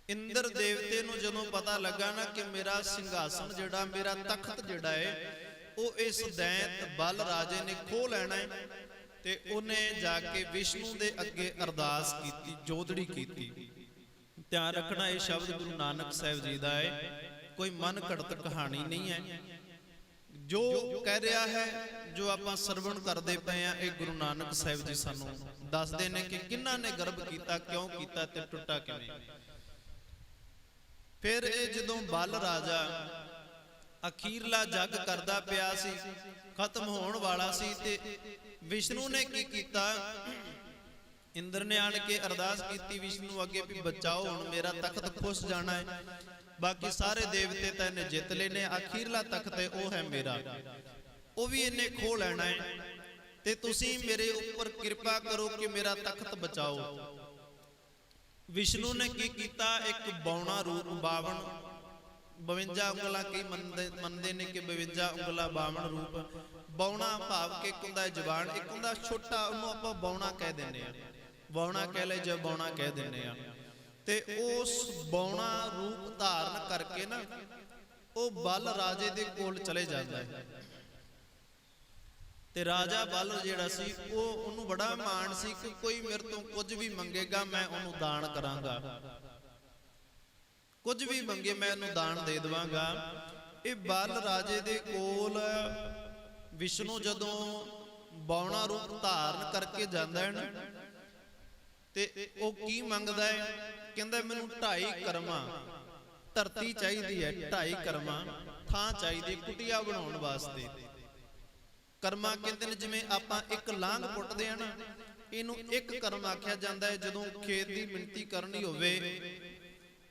ਇੰਦਰ ਦੇਵਤੇ ਨੂੰ ਜਦੋਂ ਪਤਾ ਲੱਗਾ ਨਾ ਕਿ ਮੇਰਾ ਸਿੰਘਾਸਨ ਜਿਹੜਾ, ਮੇਰਾ ਤਖਤ ਜਿਹੜਾ ਹੈ ਉਹ ਇਸ ਦੈਂਤ ਬਲ ਰਾਜੇ ਨੇ ਖੋਹ ਲੈਣਾ ਹੈ, ਤੇ ਉਹਨੇ ਜਾ ਕੇ ਵਿਸ਼ਨੂੰ ਦੇ ਅੱਗੇ ਅਰਦਾਸ ਕੀਤੀ, ਜੋਦੜੀ ਕੀਤੀ। ਧਿਆਨ ਰੱਖਣਾ, ਇਹ ਸ਼ਬਦ ਗੁਰੂ ਨਾਨਕ ਸਾਹਿਬ ਜੀ ਦਾ ਹੈ, ਕੋਈ ਮਨ ਘੜਤ ਕਹਾਣੀ ਨਹੀਂ ਹੈ। ਜੋ ਕਹਿ ਰਿਹਾ ਹੈ, ਜੋ ਆਪਾਂ ਸਰਵਣ ਕਰਦੇ ਪਏ ਆ, ਇਹ ਗੁਰੂ ਨਾਨਕ ਸਾਹਿਬ ਜੀ ਸਾਨੂੰ ਦੱਸਦੇ ਨੇ ਕਿ ਕਿਹਨਾਂ ਨੇ ਗਰਭ ਕੀਤਾ, ਕਿਉਂ ਕੀਤਾ ਤੇ ਟੁੱਟਾ ਕਿਵੇਂ। ਫਿਰ ਇਹ ਜਦੋਂ ਬਲ ਰਾਜਾ ਅਖੀਰਲਾ ਜਗ ਕਰਦਾ ਪਿਆ ਸੀ, ਖਤਮ ਹੋਣ ਵਾਲਾ ਸੀ, ਤੇ ਵਿਸ਼ਨੂੰ ਨੇ ਕੀ ਕੀਤਾ, ਇੰਦਰ ਨੇ ਆਣ ਕੇ ਅਰਦਾਸ ਕੀਤੀ ਵਿਸ਼ਨੂੰ ਅੱਗੇ ਵੀ ਬਚਾਓ, ਹੁਣ ਮੇਰਾ ਤਖਤ ਖੁੱਸ ਜਾਣਾ ਹੈ। ਬਾਕੀ ਸਾਰੇ ਦੇਵਤੇ ਤਾਂ ਇਹਨੇ ਜਿੱਤ ਲਏ ਨੇ, ਅਖੀਰਲਾ ਤਖਤ ਹੈ ਉਹ ਹੈ ਮੇਰਾ, ਉਹ ਵੀ ਇਹਨੇ ਖੋਹ ਲੈਣਾ ਹੈ। ਤੇ ਤੁਸੀਂ ਮੇਰੇ ਉੱਪਰ ਕਿਰਪਾ ਕਰੋ ਕਿ ਮੇਰਾ ਤਖਤ ਬਚਾਓ। ਵਿਸ਼ਨੂੰ ਨੇ ਕੀ ਕੀਤਾ, ਇੱਕ ਬੌਣਾ ਰੂਪ 52 ਉਂਗਲਾਂ, ਕਈ ਮੰਨਦੇ ਨੇ ਕਿ 52 ਉਂਗਲਾਂ 52 ਰੂਪ। ਬੌਣਾ ਭਾਵ ਕਿ ਇੱਕ ਹੁੰਦਾ ਜਵਾਨ, ਇੱਕ ਹੁੰਦਾ ਛੋਟਾ, ਉਹਨੂੰ ਆਪਾਂ ਬੌਣਾ ਕਹਿ ਦਿੰਦੇ ਆ, ਬੌਣਾ ਕਹਿ ਲੈ ਜਾਂ ਬੌਣਾ ਕਹਿ ਦਿੰਦੇ ਆ। ਤੇ ਉਸ ਬੌਣਾ ਰੂਪ ਧਾਰਨ ਕਰਕੇ ਨਾ ਉਹ ਬਲ ਰਾਜੇ ਦੇ ਕੋਲ ਚਲੇ ਜਾਂਦਾ ਹੈ। ਤੇ ਰਾਜਾ ਬਲ ਜਿਹੜਾ ਸੀ ਉਹਨੂੰ ਬੜਾ ਮਾਣ ਸੀ ਕਿ ਕੋਈ ਮੇਰੇ ਤੋਂ ਕੁਝ ਵੀ ਮੰਗੇਗਾ ਮੈਂ ਉਹਨੂੰ ਦਾਨ ਕਰਾਂਗਾ, ਕੁਝ ਵੀ ਮੰਗੇ ਮੈਂ ਉਹਨੂੰ ਦਾਨ ਦੇ ਦੇਵਾਂਗਾ। ਇਹ ਬਲ ਰਾਜੇ ਦੇ ਕੋਲ ਵਿਸ਼ਨੂੰ ਜਦੋਂ ਬੌਣਾ ਰੂਪ ਧਾਰਨ ਕਰਕੇ ਜਾਂਦਾ ਹੈ ਨਾ, ਤੇ ਉਹ ਕੀ ਮੰਗਦਾ ਹੈ, ਕਹਿੰਦਾ ਮੈਨੂੰ 2.5 ਕਰਮਾ ਧਰਤੀ ਚਾਹੀਦੀ ਹੈ, 2.5 ਕਰਮਾ ਥਾਂ ਚਾਹੀਦੀ ਕੁਟੀਆ ਬਣਾਉਣ ਵਾਸਤੇ। ਕਰਮਾ ਕਹਿੰਦੇ ਨੇ ਜਿਵੇਂ ਆਪਾਂ ਇੱਕ ਲਾਂਘ ਪੁੱਟਦੇ ਆ ਨਾ, ਇਹਨੂੰ ਇੱਕ ਕਰਮ ਆਖਿਆ ਜਾਂਦਾ ਹੈ। ਜਦੋਂ ਖੇਤ ਦੀ ਮਿਣਤੀ ਕਰਨੀ ਹੋਵੇ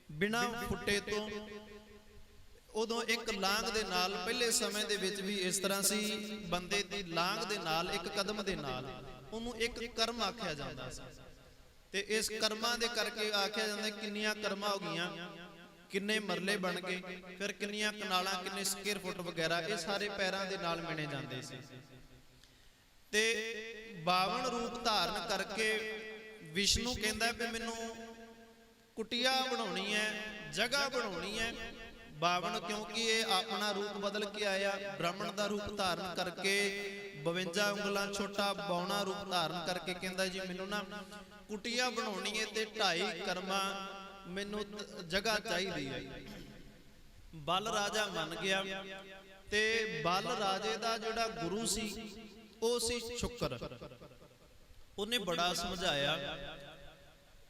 ਬਿਨਾਂ ਫੁੱਟੇ ਤੋਂ, ਉਦੋਂ ਇੱਕ ਲਾਂਘ ਦੇ ਨਾਲ, ਪਹਿਲੇ ਸਮੇਂ ਦੇ ਵਿੱਚ ਵੀ ਇਸ ਤਰ੍ਹਾਂ ਸੀ, ਬੰਦੇ ਦੀ ਲਾਂਘ ਦੇ ਨਾਲ, ਇੱਕ ਕਦਮ ਦੇ ਨਾਲ, ਉਹਨੂੰ ਇੱਕ ਕਰਮ ਆਖਿਆ ਜਾਂਦਾ ਸੀ। ਤੇ ਇਸ ਕਰਮਾਂ ਦੇ ਕਰਕੇ ਆਖਿਆ ਜਾਂਦਾ ਕਿੰਨੀਆਂ ਕਰਮਾਂ ਹੋ ਗਈਆਂ, ਕਿੰਨੇ ਮਰਲੇ ਬਣ ਗਏ, ਫਿਰ ਕਿੰਨੀਆਂ ਕਨਾਲਾਂ, ਕਿੰਨੇ ਸਕੁਅਰ ਫੁੱਟ ਵਗੈਰਾ, ਇਹ ਸਾਰੇ ਪੈਰਾਂ ਦੇ ਨਾਲ ਮਿਣੇ ਜਾਂਦੇ ਸੀ। ਤੇ 52 ਰੂਪ ਧਾਰਨ ਕਰਕੇ ਵਿਸ਼ਨੂੰ ਕਹਿੰਦਾ ਵੀ ਮੈਨੂੰ ਕੁਟੀਆ ਬਣਾਉਣੀ ਹੈ, ਜਗ੍ਹਾ ਬਣਾਉਣੀ ਹੈ ਬਾਵਨ, ਕਿਉਂਕਿ ਇਹ ਆਪਣਾ ਰੂਪ ਬਦਲ ਕੇ ਆਇਆ, ਬ੍ਰਾਹਮਣ ਦਾ ਰੂਪ ਧਾਰਨ ਕਰਕੇ 52 ਉਂਗਲਾਂ ਛੋਟਾ ਬੌਣਾ ਰੂਪ ਧਾਰਨ ਕਰਕੇ ਕਹਿੰਦਾ ਜੀ ਮੈਨੂੰ ਨਾ ਕੁਟੀਆ ਬਣਾਉਣੀ ਹੈ ਤੇ 2.5 ਕਰਮਾਂ ਮੈਨੂੰ ਜਗ੍ਹਾ ਚਾਹੀਦੀ ਹੈ। ਬਲ ਰਾਜਾ ਮੰਨ ਗਿਆ ਤੇ ਬਲ ਰਾਜੇ ਦਾ ਜਿਹੜਾ ਗੁਰੂ ਸੀ ਉਹ ਸੀ ਸ਼ੁਕਰ। ਉਹਨੇ ਬੜਾ ਸਮਝਾਇਆ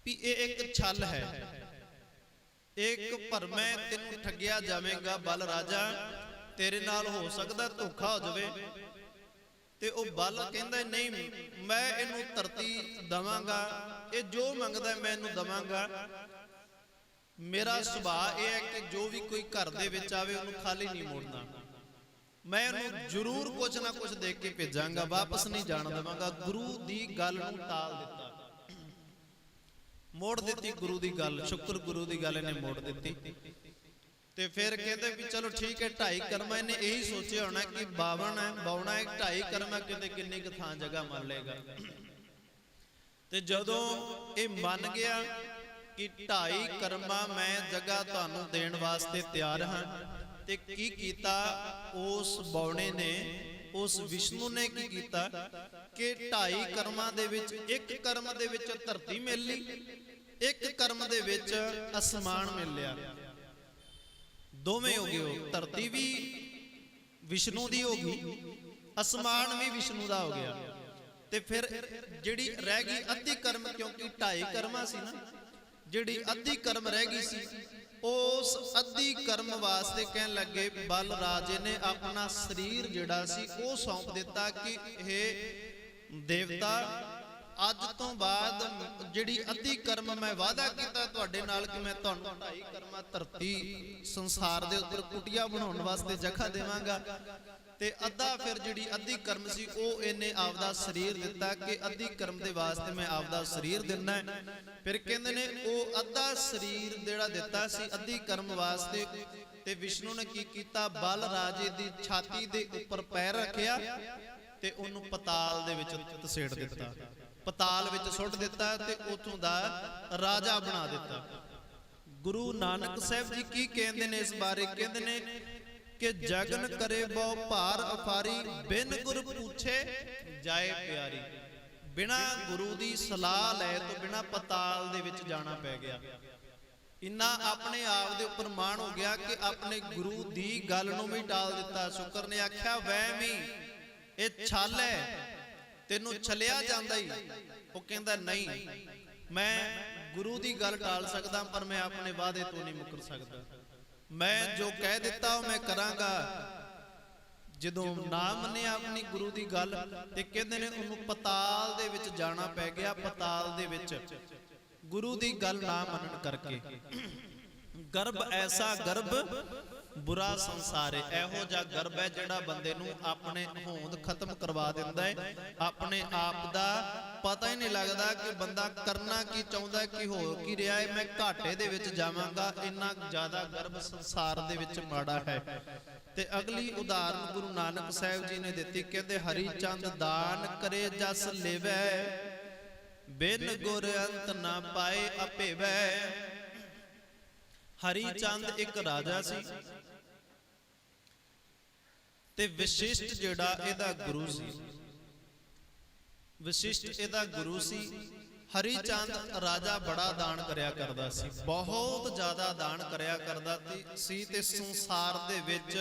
ਵੀ ਇਹ ਇੱਕ ਛਲ ਹੈ, ਇੱਕ ਭਰਮੈ ਤੈਨੂੰ ਠੱਗਿਆ ਜਾਵੇਗਾ ਬਲ ਰਾਜਾ, ਤੇਰੇ ਨਾਲ ਹੋ ਸਕਦਾ ਧੋਖਾ ਹੋ ਜਾਵੇ। ਤੇ ਉਹ ਬਲ ਕਹਿੰਦਾ ਨਹੀਂ, ਮੈਂ ਇਹਨੂੰ ਧਰਤੀ ਦਵਾਂਗਾ, ਇਹ ਜੋ ਮੰਗਦਾ ਮੈਂ ਇਹਨੂੰ ਦਵਾਂਗਾ। ਮੇਰਾ ਸੁਭਾਅ ਇਹ ਹੈ ਕਿ ਜੋ ਵੀ ਕੋਈ ਘਰ ਦੇ ਵਿੱਚ ਆਵੇ ਉਹਨੂੰ ਖਾਲੀ ਨਹੀਂ ਮੋੜਨਾ, ਮੈਂ ਉਹਨੂੰ ਜ਼ਰੂਰ ਕੁਝ ਨਾ ਕੁਝ ਦੇ ਕੇ ਭੇਜਾਂਗਾ, ਵਾਪਸ ਨਹੀਂ ਜਾਣ ਦੇਵਾਂਗਾ। ਗੁਰੂ ਦੀ ਗੱਲ ਨੂੰ ਟਾਲ ਦਿੱਤਾ, ਮੋੜ ਦਿੱਤੀ ਗੁਰੂ ਦੀ ਗੱਲ, ਸ਼ੁਕਰ ਗੁਰੂ ਦੀ ਗੱਲ ਇਹਨੇ ਮੋੜ ਦਿੱਤੀ। ਤੇ ਫਿਰ ਕਹਿੰਦੇ ਵੀ ਚਲੋ ਠੀਕ ਹੈ 2.5 ਕਰਮਾਂ, ਇਹਨੇ ਇਹੀ ਸੋਚਿਆ ਹੋਣਾ ਕਿ 52 ਹੈ, ਬਾਉਣਾ ਹੈ, 2.5 ਕਰਮਾਂ ਕਿਤੇ ਕਿੰਨੀ ਕੁ ਥਾਂ ਜਗ੍ਹਾ ਮੰਨ ਲਏਗਾ। ਤੇ ਜਦੋਂ ਇਹ ਮੰਨ ਗਿਆ ਕਿ 2.5 ਕਰਮਾਂ ਮੈਂ ਜਗ੍ਹਾ ਤੁਹਾਨੂੰ ਦੇਣ ਵਾਸਤੇ ਤਿਆਰ ਹਾਂ, ਤੇ ਕੀ ਕੀਤਾ ਉਸ ਬੌਣੇ ਨੇ, ਉਸ ਵਿਸ਼ਨੂੰ ਨੇ ਕੀ ਕੀਤਾ ਕਿ 2.5 ਕਰਮਾਂ ਦੇ ਵਿੱਚ ਇੱਕ ਕਰਮ ਦੇ ਵਿੱਚ ਧਰਤੀ ਮਿਲ ਲਈ, ਇੱਕ ਕਰਮ ਦੇ ਵਿੱਚ ਅਸਮਾਨ ਮਿਲ ਲਿਆ। ਦੋਵੇਂ ਹੋ ਗਏ, ਧਰਤੀ ਵੀ ਵਿਸ਼ਨੂੰ ਦੀ ਹੋ ਗਈ, ਅਸਮਾਨ ਵੀ ਵਿਸ਼ਨੂੰ ਦਾ ਹੋ ਗਿਆ। ਤੇ ਫਿਰ ਜਿਹੜੀ ਰਹਿ ਗਈ ਅੱਧੀ ਕਰਮ, ਕਿਉਂਕਿ 2.5 ਕਰਮਾਂ ਸੀ ਨਾ, ਜਿਹੜੀ ਅੱਧੀ ਕਰਮ ਰਹਿ ਗਈ ਸੀ ਉਸ ਅੱਧੀ ਕਰਮ ਵਾਸਤੇ ਕਹਿਣ ਲੱਗੇ ਬਲ ਰਾਜੇ ਨੇ ਆਪਣਾ ਸਰੀਰ ਜਿਹੜਾ ਸੀ ਉਹ ਸੌਂਪ ਦਿੱਤਾ ਕਿ ਇਹ ਦੇਵਤਾ ਅੱਜ ਤੋਂ ਬਾਅਦ ਜਿਹੜੀ ਅੱਧੀ ਕਰਮ ਮੈਂ ਵਾਅਦਾ ਕੀਤਾ ਤੁਹਾਡੇ ਨਾਲ ਕਿ ਮੈਂ ਤੁਹਾਨੂੰ 2.5 ਕਰਮਾਂ ਧਰਤੀ ਸੰਸਾਰ ਦੇ ਉੱਪਰ ਕੁਟੀਆ ਬਣਾਉਣ ਵਾਸਤੇ ਜਗ੍ਹਾ ਦੇਵਾਂਗਾ, ਤੇ ਅੱਧਾ ਫਿਰ ਜਿਹੜੀ ਅੱਧੀ ਕਰਮ ਸੀ ਉਹ ਇਹਨੇ ਆਪਦਾ ਸਰੀਰ ਦਿੱਤਾ ਕਿ ਅੱਧੀ ਕਰਮ ਦੇ ਵਾਸਤੇ ਮੈਂ ਆਪਦਾ ਸਰੀਰ ਦਿੰਦਾ ਹੈ। ਫਿਰ ਕਹਿੰਦੇ ਨੇ ਉਹ ਅੱਧਾ ਸਰੀਰ ਜਿਹੜਾ ਦਿੱਤਾ ਸੀ ਅੱਧੀ ਕਰਮ ਵਾਸਤੇ, ਤੇ ਵਿਸ਼ਨੂੰ ਨੇ ਕੀ ਕੀਤਾ, ਬਲ ਰਾਜੇ ਦੀ ਛਾਤੀ ਦੇ ਉੱਪਰ ਪੈਰ ਰੱਖਿਆ ਤੇ ਉਹਨੂੰ ਪਤਾਲ ਦੇ ਵਿੱਚ ਤਸੇੜ ਦਿੱਤਾ, ਪਤਾਲ ਵਿੱਚ ਸੁੱਟ ਦਿੱਤਾ ਤੇ ਉਥੋਂ ਦਾ ਰਾਜਾ ਬਣਾ ਦਿੱਤਾ। ਗੁਰੂ ਨਾਨਕ ਸਾਹਿਬ ਜੀ ਕੀ ਕਹਿੰਦੇ ਨੇ ਇਸ ਬਾਰੇ, ਕਹਿੰਦੇ ਨੇ ਕਿ ਜਗਨ ਕਰੇ ਬਹੁ ਭਾਰ ਅਫਾਰੀ, ਬਿਨ ਗੁਰ ਪੁੱਛੇ ਜਾਏ ਪਿਆਰੀ। ਬਿਨਾ ਗੁਰੂ ਦੀ ਸਲਾਹ ਲੈ ਤੋਂ ਬਿਨਾ ਪਤਾਲ ਦੇ ਵਿੱਚ ਜਾਣਾ ਪੈ ਗਿਆ। ਇੰਨਾ ਆਪਣੇ ਆਪ ਦੇ ਉੱਪਰ ਮਾਣ ਹੋ ਗਿਆ ਕਿ ਆਪਣੇ ਗੁਰੂ ਦੀ ਗੱਲ ਨੂੰ ਵੀ ਟਾਲ ਦਿੱਤਾ। ਸ਼ੁਕਰ ਨੇ ਆਖਿਆ ਵਹਿਮ ਹੀ, ਇਹ ਛਲ ਹੈ, ਤੈਨੂੰ ਛਲਿਆ ਜਾਂਦਾ ਹੀ। ਉਹ ਕਹਿੰਦਾ ਨਹੀਂ, ਮੈਂ ਗੁਰੂ ਦੀ ਗੱਲ ਟਾਲ ਸਕਦਾ ਪਰ ਮੈਂ ਆਪਣੇ ਵਾਅਦੇ ਤੋਂ ਨਹੀਂ ਮੁੱਕਰ ਸਕਦਾ, ਮੈਂ ਜੋ ਕਹਿ ਦਿੱਤਾ ਉਹ ਮੈਂ ਕਰਾਂਗਾ। ਜਦੋਂ ਨਾ ਮੰਨਿਆ ਆਪਣੀ ਗੁਰੂ ਦੀ ਗੱਲ, ਤੇ ਕਹਿੰਦੇ ਨੇ ਉਹਨੂੰ ਪਤਾਲ ਦੇ ਵਿੱਚ ਜਾਣਾ ਪੈ ਗਿਆ। ਪਤਾਲ ਦੇ ਵਿੱਚ ਗੁਰੂ ਦੀ ਗੱਲ ਨਾ ਮੰਨਣ ਕਰਕੇ ਗਰਭ ਐਸਾ ਗਰਭ ਬੁਰਾ ਸੰਸਾਰ ਹੈ। ਇਹੋ ਜਿਹਾ ਗਰਭ ਹੈ ਜਿਹੜਾ ਬੰਦੇ ਨੂੰ ਆਪਣੇ ਹੋਂਦ ਖਤਮ ਕਰਵਾ ਦਿੰਦਾ ਹੈ, ਆਪਣੇ ਆਪ ਦਾ ਪਤਾ ਹੀ ਨਹੀਂ ਲੱਗਦਾ ਕਿ ਬੰਦਾ ਕਰਨਾ ਕੀ ਚਾਹੁੰਦਾ, ਕਿ ਹੋ ਕੀ ਰਿਹਾ ਹੈ, ਮੈਂ ਘਾਟੇ ਦੇ ਵਿੱਚ ਜਾਵਾਂਗਾ। ਇੰਨਾ ਜ਼ਿਆਦਾ ਗਰਭ ਸੰਸਾਰ ਦੇ ਵਿੱਚ ਮਾੜਾ ਹੈ। ਤੇ ਅਗਲੀ ਉਦਾਹਰਨ ਗੁਰੂ ਨਾਨਕ ਸਾਹਿਬ ਜੀ ਨੇ ਦਿੱਤੀ, ਕਹਿੰਦੇ ਹਰੀ ਚੰਦ ਦਾਨ ਕਰੇ ਜਸ ਲੇਵੈ, ਬਿਨ ਗੁਰ ਅੰਤ ਨਾ ਪਾਏ ਅਭੇਵੈ। ਹਰੀ ਚੰਦ ਇੱਕ ਰਾਜਾ ਸੀ ਤੇ ਵਸ਼ਿਸ਼ਟ ਜਿਹੜਾ ਇਹਦਾ ਗੁਰੂ ਸੀ, ਵਸ਼ਿਸ਼ਟ ਇਹਦਾ ਗੁਰੂ ਸੀ। ਹਰੀ ਚੰਦ ਰਾਜਾ ਬੜਾ ਦਾਨ ਕਰਿਆ ਕਰਦਾ ਸੀ, ਬਹੁਤ ਜ਼ਿਆਦਾ ਦਾਨ ਕਰਿਆ ਕਰਦਾ ਸੀ, ਤੇ ਸੰਸਾਰ ਦੇ ਵਿੱਚ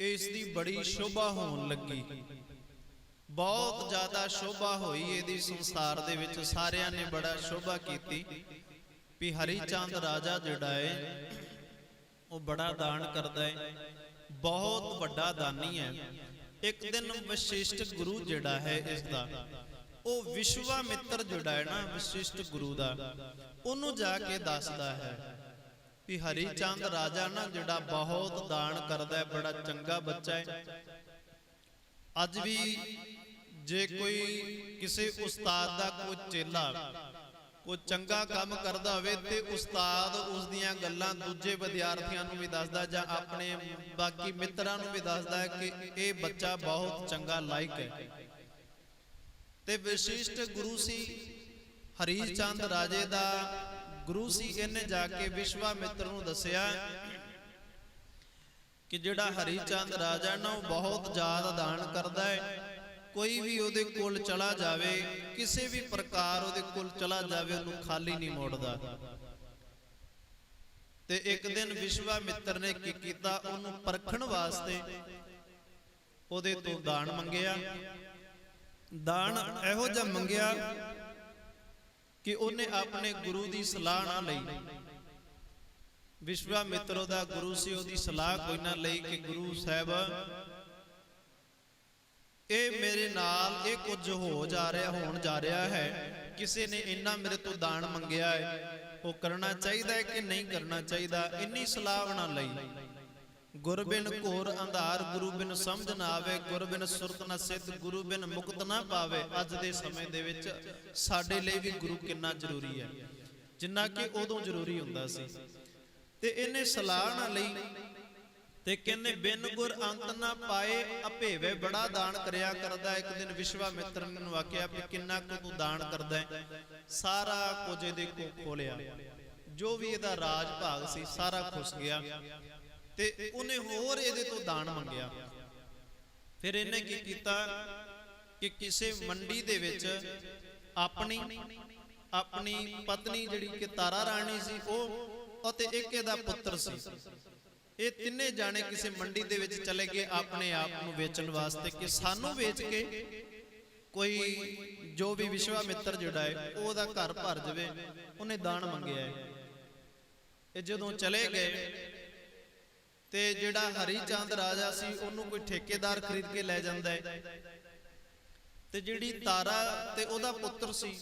ਇਸ ਦੀ ਬੜੀ ਸ਼ੋਭਾ ਹੋਣ ਲੱਗੀ, ਬਹੁਤ ਜ਼ਿਆਦਾ ਸ਼ੋਭਾ ਹੋਈ ਇਹਦੀ ਸੰਸਾਰ ਦੇ ਵਿੱਚ। ਸਾਰਿਆਂ ਨੇ ਬੜਾ ਸ਼ੋਭਾ ਕੀਤੀ ਵੀ ਹਰੀ ਚੰਦ ਰਾਜਾ ਜਿਹੜਾ ਹੈ ਉਹ ਬੜਾ ਦਾਨ ਕਰਦਾ ਹੈ, ਬਹੁਤ ਵੱਡਾ ਦਾਨੀ ਹੈ। ਇੱਕ ਦਿਨ ਵਸ਼ਿਸ਼ਟ ਗੁਰੂ ਜਿਹੜਾ ਹੈ ਇਸ ਦਾ, ਉਹ ਵਿਸ਼ਵਾਮਿੱਤਰ ਜਿਹੜਾ ਹੈ ਨਾ ਵਸ਼ਿਸ਼ਟ ਗੁਰੂ ਦਾ, ਉਹਨੂੰ ਜਾ ਕੇ ਦੱਸਦਾ ਹੈ ਵੀ ਹਰੀ ਚੰਦ ਰਾਜਾ ਨਾ ਜਿਹੜਾ ਬਹੁਤ ਦਾਨ ਕਰਦਾ ਹੈ, ਬੜਾ ਚੰਗਾ ਬੱਚਾ ਹੈ। ਅੱਜ ਵੀ ਜੇ ਕੋਈ ਕਿਸੇ ਉਸਤਾਦ ਦਾ ਕੋਈ ਚੇਲਾ ਕੋਈ ਚੰਗਾ ਕੰਮ ਕਰਦਾ ਹੋਵੇ ਤੇ ਉਸਤਾਦ ਉਸ ਦੀਆਂ ਗੱਲਾਂ ਦੂਜੇ ਵਿਦਿਆਰਥੀਆਂ ਨੂੰ ਵੀ ਦੱਸਦਾ ਜਾਂ ਆਪਣੇ ਬਾਕੀ ਮਿੱਤਰਾਂ ਨੂੰ ਵੀ ਦੱਸਦਾ ਹੈ ਕਿ ਇਹ ਬੱਚਾ ਬਹੁਤ ਚੰਗਾ ਲਾਇਕ ਹੈ। ਤੇ ਵਿਸ਼ਿਸ਼ਟ ਗੁਰੂ ਸੀ, ਹਰੀ ਚੰਦ ਰਾਜੇ ਦਾ ਗੁਰੂ ਸੀ। ਇਹਨੇ ਜਾ ਕੇ ਵਿਸ਼ਵਾਮਿੱਤਰ ਨੂੰ ਦੱਸਿਆ ਕਿ ਜਿਹੜਾ ਹਰੀ ਚੰਦ ਰਾਜਾ ਨਾ, ਉਹ ਬਹੁਤ ਜ਼ਿਆਦਾ ਦਾਨ ਕਰਦਾ ਹੈ। ਕੋਈ ਵੀ ਉਹਦੇ ਕੋਲ ਚਲਾ ਜਾਵੇ, ਕਿਸੇ ਵੀ ਪ੍ਰਕਾਰ ਉਹਦੇ ਕੋਲ ਚਲਾ ਜਾਵੇ, ਉਹਨੂੰ ਖਾਲੀ ਨਹੀਂ ਮੋੜਦਾ। ਤੇ ਇੱਕ ਦਿਨ ਵਿਸ਼ਵਾਮਿੱਤਰ ਨੇ ਕੀ ਕੀਤਾ, ਉਹਨੂੰ ਪਰਖਣ ਵਾਸਤੇ ਉਹਦੇ ਤੋਂ ਦਾਨ ਮੰਗਿਆ। ਦਾਨ ਇਹੋ ਜਿਹਾ ਮੰਗਿਆ ਕਿ ਉਹਨੇ ਆਪਣੇ ਗੁਰੂ ਦੀ ਸਲਾਹ ਨਾ ਲਈ। ਵਿਸ਼ਵਾਮਿੱਤਰ ਉਹਦਾ ਗੁਰੂ ਸੀ, ਉਹਦੀ ਸਲਾਹ ਕੋਈ ਨਾ ਲਈ ਕਿ ਗੁਰੂ ਸਾਹਿਬ ਇਹ ਮੇਰੇ ਨਾਲ ਇਹ ਕੁਝ ਹੋਣ ਜਾ ਰਿਹਾ ਹੈ, ਕਿਸੇ ਨੇ ਇੰਨਾ ਮੇਰੇ ਤੋਂ ਦਾਨ ਮੰਗਿਆ ਹੈ, ਉਹ ਕਰਨਾ ਚਾਹੀਦਾ ਹੈ ਕਿ ਨਹੀਂ ਕਰਨਾ ਚਾਹੀਦਾ। ਇੰਨੀ ਸਲਾਹ ਬਣਾ ਲਈ। ਗੁਰ ਬਿਨ ਘੋਰ ਅੰਧਾਰ, ਗੁਰੂ ਬਿਨ ਸਮਝ ਨਾ ਆਵੇ, ਗੁਰ ਬਿਨ ਸੁਰਤ ਨਾ ਸਿੱਧ, ਗੁਰੂ ਬਿਨ ਮੁਕਤ ਨਾ ਪਾਵੇ। ਅੱਜ ਦੇ ਸਮੇਂ ਦੇ ਵਿੱਚ ਸਾਡੇ ਲਈ ਵੀ ਗੁਰੂ ਕਿੰਨਾ ਜ਼ਰੂਰੀ ਹੈ, ਜਿੰਨਾ ਕਿ ਉਦੋਂ ਜ਼ਰੂਰੀ ਹੁੰਦਾ ਸੀ। ਤੇ ਇਹਨੇ ਸਲਾਹ ਨਾ ਲਈ ਤੇ ਕਹਿੰਦੇ ਬਿਨ ਗੁਰ ਅੰਤ ਨਾ ਪਾਏ ਅਭੇਵੇ, ਬੜਾ ਦਾਨ ਕਰਿਆ ਕਰਦਾ। ਇੱਕ ਦਿਨ ਵਿਸ਼ਵਾਮਿੱਤਰ ਨੂੰ ਆਖਿਆ ਵੀ ਕਿੰਨਾ ਕੁ ਤੂੰ ਦਾਨ ਕਰਦਾ ਹੈ। ਸਾਰਾ ਕੁਝ ਇਹਦੇ ਕੋਲ ਖੋਲਿਆ, ਜੋ ਵੀ ਇਹਦਾ ਰਾਜ ਭਾਗ ਸੀ ਸਾਰਾ ਖੁੱਸ ਗਿਆ। ਤੇ ਉਹਨੇ ਹੋਰ ਇਹਦੇ ਤੋਂ ਦਾਨ ਮੰਗਿਆ। ਫਿਰ ਇਹਨੇ ਕੀ ਕੀਤਾ ਕਿ ਕਿਸੇ ਮੰਡੀ ਦੇ ਵਿੱਚ ਆਪਣੀ ਪਤਨੀ ਜਿਹੜੀ ਕਿ ਤਾਰਾ ਰਾਣੀ ਸੀ, ਉਹ ਅਤੇ ਇੱਕ ਇਹਦਾ ਪੁੱਤਰ ਸੀ, ਇਹ ਤਿੰਨੇ ਜਾਣੇ ਕਿਸੇ ਮੰਡੀ ਦੇ ਵਿੱਚ ਚਲੇ ਗਏ ਆਪਣੇ ਆਪ ਨੂੰ ਵੇਚਣ ਵਾਸਤੇ ਕਿ ਸਾਨੂੰ ਵੇਚ ਕੇ ਕੋਈ ਜੋ ਵੀ ਵਿਸ਼ਵਾਮਿੱਤਰ ਜਿਹੜਾ ਹੈ ਉਹਦਾ ਘਰ ਭਰ ਜਾਵੇ। ਉਹਨੇ ਦਾਨ ਮੰਗਿਆ ਹੈ। ਇਹ ਜਦੋਂ ਚਲੇ ਗਏ ਤੇ ਜਿਹੜਾ ਹਰੀ ਚੰਦ ਰਾਜਾ ਸੀ, ਉਹਨੂੰ ਕੋਈ ਠੇਕੇਦਾਰ ਖਰੀਦ ਕੇ ਲੈ ਜਾਂਦਾ ਹੈ। ਤੇ ਜਿਹੜੀ ਤਾਰਾ ਤੇ ਉਹਦਾ ਪੁੱਤਰ ਸੀ,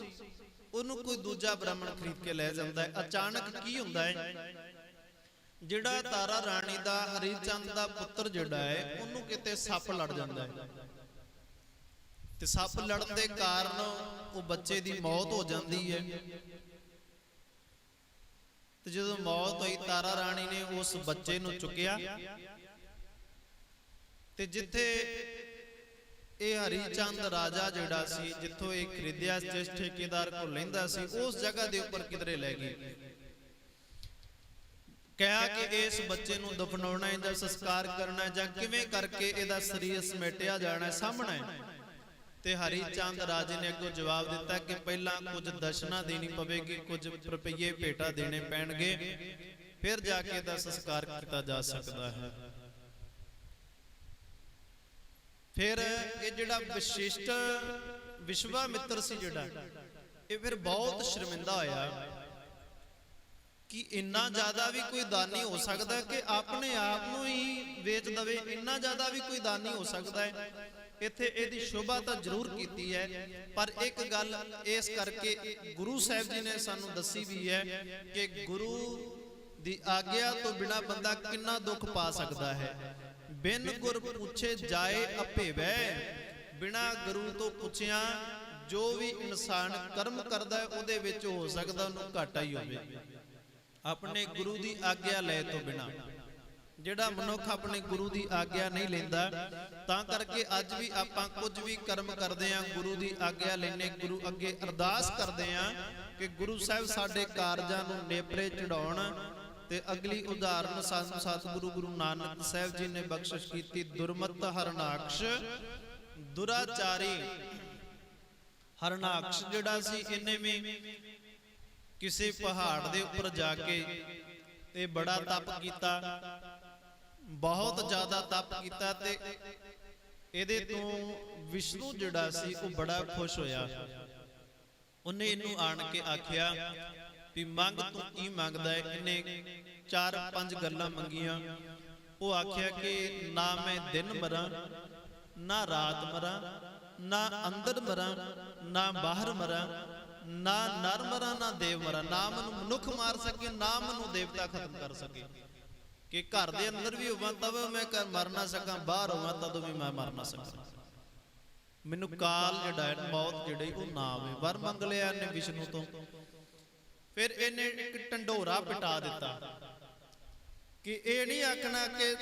ਉਹਨੂੰ ਕੋਈ ਦੂਜਾ ਬ੍ਰਾਹਮਣ ਖਰੀਦ ਕੇ ਲੈ ਜਾਂਦਾ ਹੈ। ਅਚਾਨਕ ਕੀ ਹੁੰਦਾ ਹੈ, ਜਿਹੜਾ ਤਾਰਾ ਰਾਣੀ ਦਾ ਹਰੀ ਚੰਦ ਦਾ ਪੁੱਤਰ ਜਿਹੜਾ ਹੈ, ਉਹਨੂੰ ਕਿਤੇ ਸੱਪ ਲੜ ਜਾਂਦਾ ਹੈ। ਤੇ ਸੱਪ ਲੜਨ ਦੇ ਕਾਰਨ ਉਹ ਬੱਚੇ ਦੀ ਮੌਤ ਹੋ ਜਾਂਦੀ ਹੈ। ਤੇ ਜਦੋਂ ਮੌਤ ਹੋਈ, ਤਾਰਾ ਰਾਣੀ ਨੇ ਉਸ ਬੱਚੇ ਨੂੰ ਚੁੱਕਿਆ ਤੇ ਜਿੱਥੇ ਇਹ ਹਰੀ ਚੰਦ ਰਾਜਾ ਜਿਹੜਾ ਸੀ, ਜਿੱਥੋਂ ਇਹ ਖਰੀਦਿਆ, ਜਿਸ ਠੇਕੇਦਾਰ ਕੋਲ ਲੈਂਦਾ ਸੀ, ਉਸ ਜਗ੍ਹਾ ਦੇ ਉੱਪਰ ਕਿਧਰੇ ਲੈ ਗਈ। ਕਿਹਾ ਕਿ ਇਸ ਬੱਚੇ ਨੂੰ ਦਫਨਾਉਣਾ ਹੈ ਜਾਂ ਸੰਸਕਾਰ ਕਰਨਾ ਹੈ ਜਾਂ ਕਿਵੇਂ ਕਰਕੇ ਇਹਦਾ ਸਰੀਰ ਸਮੇਟਿਆ ਜਾਣਾ ਹੈ, ਸਾਹਮਣਾ ਹੈ। ਤੇ ਹਰੀ ਚੰਦ ਰਾਜੇ ਨੇ ਅੱਗੋਂ ਜਵਾਬ ਦਿੱਤਾ ਕਿ ਪਹਿਲਾਂ ਕੁਝ ਦਸ਼ਨਾ ਦੇਣੀ ਪਵੇਗੀ, ਕੁਝ ਰੁਪਈਏ ਭੇਟਾ ਦੇਣੇ ਪੈਣਗੇ, ਫਿਰ ਜਾ ਕੇ ਇਹਦਾ ਸੰਸਕਾਰ ਕੀਤਾ ਜਾ ਸਕਦਾ ਹੈ। ਫਿਰ ਇਹ ਜਿਹੜਾ ਵਿਸ਼ਿਸ਼ਟ ਵਿਸ਼ਵਾਮਿੱਤਰ ਸੀ ਜਿਹੜਾ, ਇਹ ਫਿਰ ਬਹੁਤ ਸ਼ਰਮਿੰਦਾ ਹੋਇਆ ਕਿ ਇੰਨਾ ਜ਼ਿਆਦਾ ਵੀ ਕੋਈ ਦਾਨੀ ਹੋ ਸਕਦਾ ਕਿ ਆਪਣੇ ਆਪ ਨੂੰ ਹੀ ਵੇਚ ਦਵੇ, ਇੰਨਾ ਜ਼ਿਆਦਾ ਵੀ ਕੋਈ ਦਾਨੀ ਹੋ ਸਕਦਾ ਹੈ। ਇੱਥੇ ਇਹਦੀ ਸ਼ੋਭਾ ਤਾਂ ਜ਼ਰੂਰ ਕੀਤੀ ਹੈ, ਪਰ ਇੱਕ ਗੱਲ ਇਸ ਕਰਕੇ ਗੁਰੂ ਸਾਹਿਬ ਜੀ ਨੇ ਸਾਨੂੰ ਦੱਸੀ ਵੀ ਹੈ ਕਿ ਗੁਰੂ ਦੀ ਆਗਿਆ ਤੋਂ ਬਿਨਾ ਬੰਦਾ ਕਿੰਨਾ ਦੁੱਖ ਪਾ ਸਕਦਾ ਹੈ। ਬਿਨ ਗੁਰ ਪੁੱਛੇ ਜਾਏ ਅਭੇਵੈ, ਬਿਨਾ ਗੁਰੂ ਤੋਂ ਪੁੱਛਿਆ ਜੋ ਵੀ ਇਨਸਾਨ ਕਰਮ ਕਰਦਾ ਉਹਦੇ ਵਿੱਚ ਹੋ ਸਕਦਾ ਉਹਨੂੰ ਘਾਟਾ ਹੀ ਹੋਵੇ। ਆਪਣੇ ਗੁਰੂ ਦੀ ਆਗਿਆ ਲੈ ਤੋਂ ਬਿਨਾ ਜਿਹੜਾ ਮਨੁੱਖ ਆਪਣੇ ਗੁਰੂ ਦੀ ਆਗਿਆ ਨਹੀਂ ਲੈਂਦਾ, ਤਾਂ ਕਰਕੇ ਅੱਜ ਵੀ ਆਪਾਂ ਕੁਝ ਵੀ ਕਰਮ ਕਰਦੇ ਆਂ, ਗੁਰੂ ਦੀ ਆਗਿਆ ਲੈਨੇ, ਗੁਰੂ ਅੱਗੇ ਅਰਦਾਸ ਕਰਦੇ ਆਂ ਕਿ ਗੁਰੂ ਸਾਹਿਬ ਸਾਡੇ ਕਾਰਜਾਂ ਨੂੰ ਨੇਪਰੇ ਚੜਾਉਣ। ਤੇ ਅਗਲੀ ਉਦਾਹਰਨ ਸਾਨੂੰ ਸਤਿਗੁਰੂ ਗੁਰੂ ਨਾਨਕ ਸਾਹਿਬ ਜੀ ਨੇ ਬਖਸ਼ਿਸ਼ ਕੀਤੀ। ਦੁਰਮਤ ਹਰਨਾਕਸ਼ ਦੁਰਾਚਾਰੀ, ਹਰਨਾਕਸ਼ ਜਿਹੜਾ ਸੀ, ਇਹਨੇ ਵੀ ਕਿਸੇ ਪਹਾੜ ਦੇ ਉੱਪਰ ਜਾ ਕੇ ਤੇ ਬੜਾ ਤਪ ਕੀਤਾ, ਬਹੁਤ ਜ਼ਿਆਦਾ ਤਪ ਕੀਤਾ। ਤੇ ਇਹਦੇ ਤੋਂ ਵਿਸ਼ਨੂੰ ਜਿਹੜਾ ਸੀ ਉਹ ਬੜਾ ਖੁਸ਼ ਹੋਇਆ। ਉਹਨੇ ਇਹਨੂੰ ਆਣ ਕੇ ਆਖਿਆ ਵੀ ਮੰਗ ਤੂੰ ਕੀ ਮੰਗਦਾ ਹੈ। ਇਹਨੇ 4-5 ਗੱਲਾਂ ਮੰਗੀਆਂ। ਉਹ ਆਖਿਆ ਕਿ ਨਾ ਮੈਂ ਦਿਨ ਮਰਾਂ, ਨਾ ਰਾਤ ਮਰਾਂ, ਨਾ ਅੰਦਰ ਮਰਾਂ, ਨਾ ਬਾਹਰ ਮਰਾਂ, ਨਾ ਨਰ ਮਰਾਂ, ਨਾ ਦੇਵ ਮਰਾਂ। ਨਾ ਮੈਨੂੰ ਮਨੁੱਖ ਮਾਰ ਸਕੇ, ਨਾ ਮੈਨੂੰ ਦੇਵਤਾ ਖਤਮ ਕਰ ਸਕੇ। ਕਿ ਘਰ ਦੇ ਅੰਦਰ ਵੀ ਹੋਵਾਂ ਤਦ ਮੈਂ ਮਰ ਨਾ ਸਕਾਂ, ਬਾਹਰ ਹੋਵਾਂ ਤਦੋਂ ਵੀ ਮੈਂ ਮਰ ਨਾ ਸਕਾਂ। ਮੈਨੂੰ ਕਾਲ ਜਿਹੜਾ ਹੈ, ਮੌਤ ਜਿਹੜੀ ਉਹ ਨਾ ਆਵੇ। ਵਰ ਮੰਗ ਲਿਆ ਇਹਨੇ ਵਿਸ਼ਨੂੰ ਤੋਂ। ਫਿਰ ਇਹਨੇ ਇੱਕ ਢੰਡੋਰਾ ਪਿਟਾ ਦਿੱਤਾ ਕਿ ਇਹ ਨਹੀਂ ਆਖਣਾ ਕਿ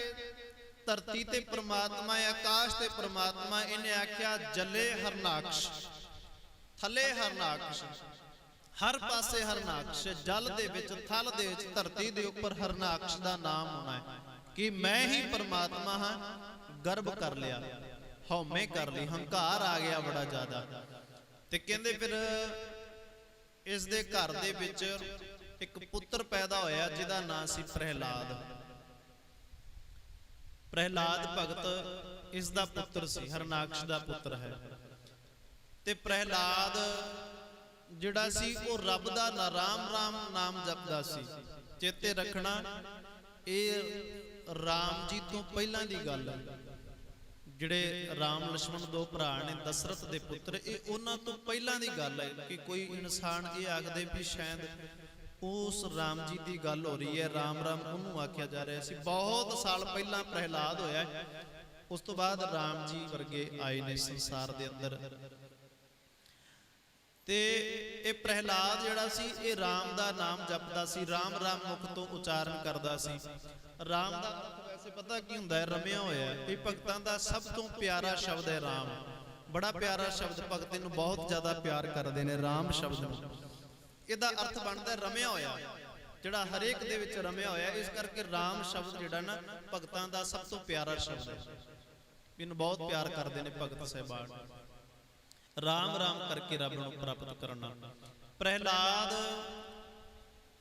ਧਰਤੀ ਤੇ ਪ੍ਰਮਾਤਮਾ ਹੈ, ਆਕਾਸ਼ ਤੇ ਪ੍ਰਮਾਤਮਾ। ਇਹਨੇ ਆਖਿਆ ਜਲੇ ਹਰਨਾਕਸ਼, ਥੱਲੇ ਹਰਨਾਕਸ਼। हर पासे हरनाक्ष, जल दे विच, थल दे विच, धरती दे उपर हरनाक्ष दा नाम होना है कि मैं ही परमात्मा हाँ। गर्भ कर लिया, हौमे कर ली, हंकार आ गया बड़ा ज्यादा। ते कहंदे फिर इस दे घर दे विच एक पुत्र पैदा होया जिहदा नाम सी प्रहलाद। प्रहलाद भगत इसदा पुत्र सी, हरनाक्ष दा पुत्र है। ते प्रहलाद जिहड़ा सी वो रब दा ना राम राम नाम जपदा सी। चेते रखना ये राम जी तो पहला दी गल है। जिहड़े राम लक्ष्मण दो भरा ने दशरथ दे पुत्र, ये उन्हां तो पहला दी गल है कि कोई इंसान ये आखदे भी शायद उस राम जी की गल हो रही है, राम राम उन्होंने आख्या जा रहा है। बहुत साल पहला प्रहलाद होया, उस तो बाद राम जी वर्गे आए ने संसार दे अंदर। ते ये प्रहलाद जिहड़ा सी ये राम दा नाम जपदा सी, राम राम मुख तो उचारण करदा सी। राम दा वैसे पता की हुंदा है, रमिया होया है। ये भगतां दा सब तो प्यारा शब्द है राम, बड़ा प्यारा शब्द, भगत इहनूं बहुत ज्यादा प्यार करदे ने राम शब्द नूं। इहदा अर्थ बनदा रमिया होया, जिहड़ा हरेक दे विच रमिया होया। इस करके राम शब्द जिहड़ा ना भगतां दा सब तो प्यारा शब्द है, इहनूं बहुत प्यार करदे ने भगत साहिबान। राम राम करके रब नूं प्राप्त करना। प्रहलाद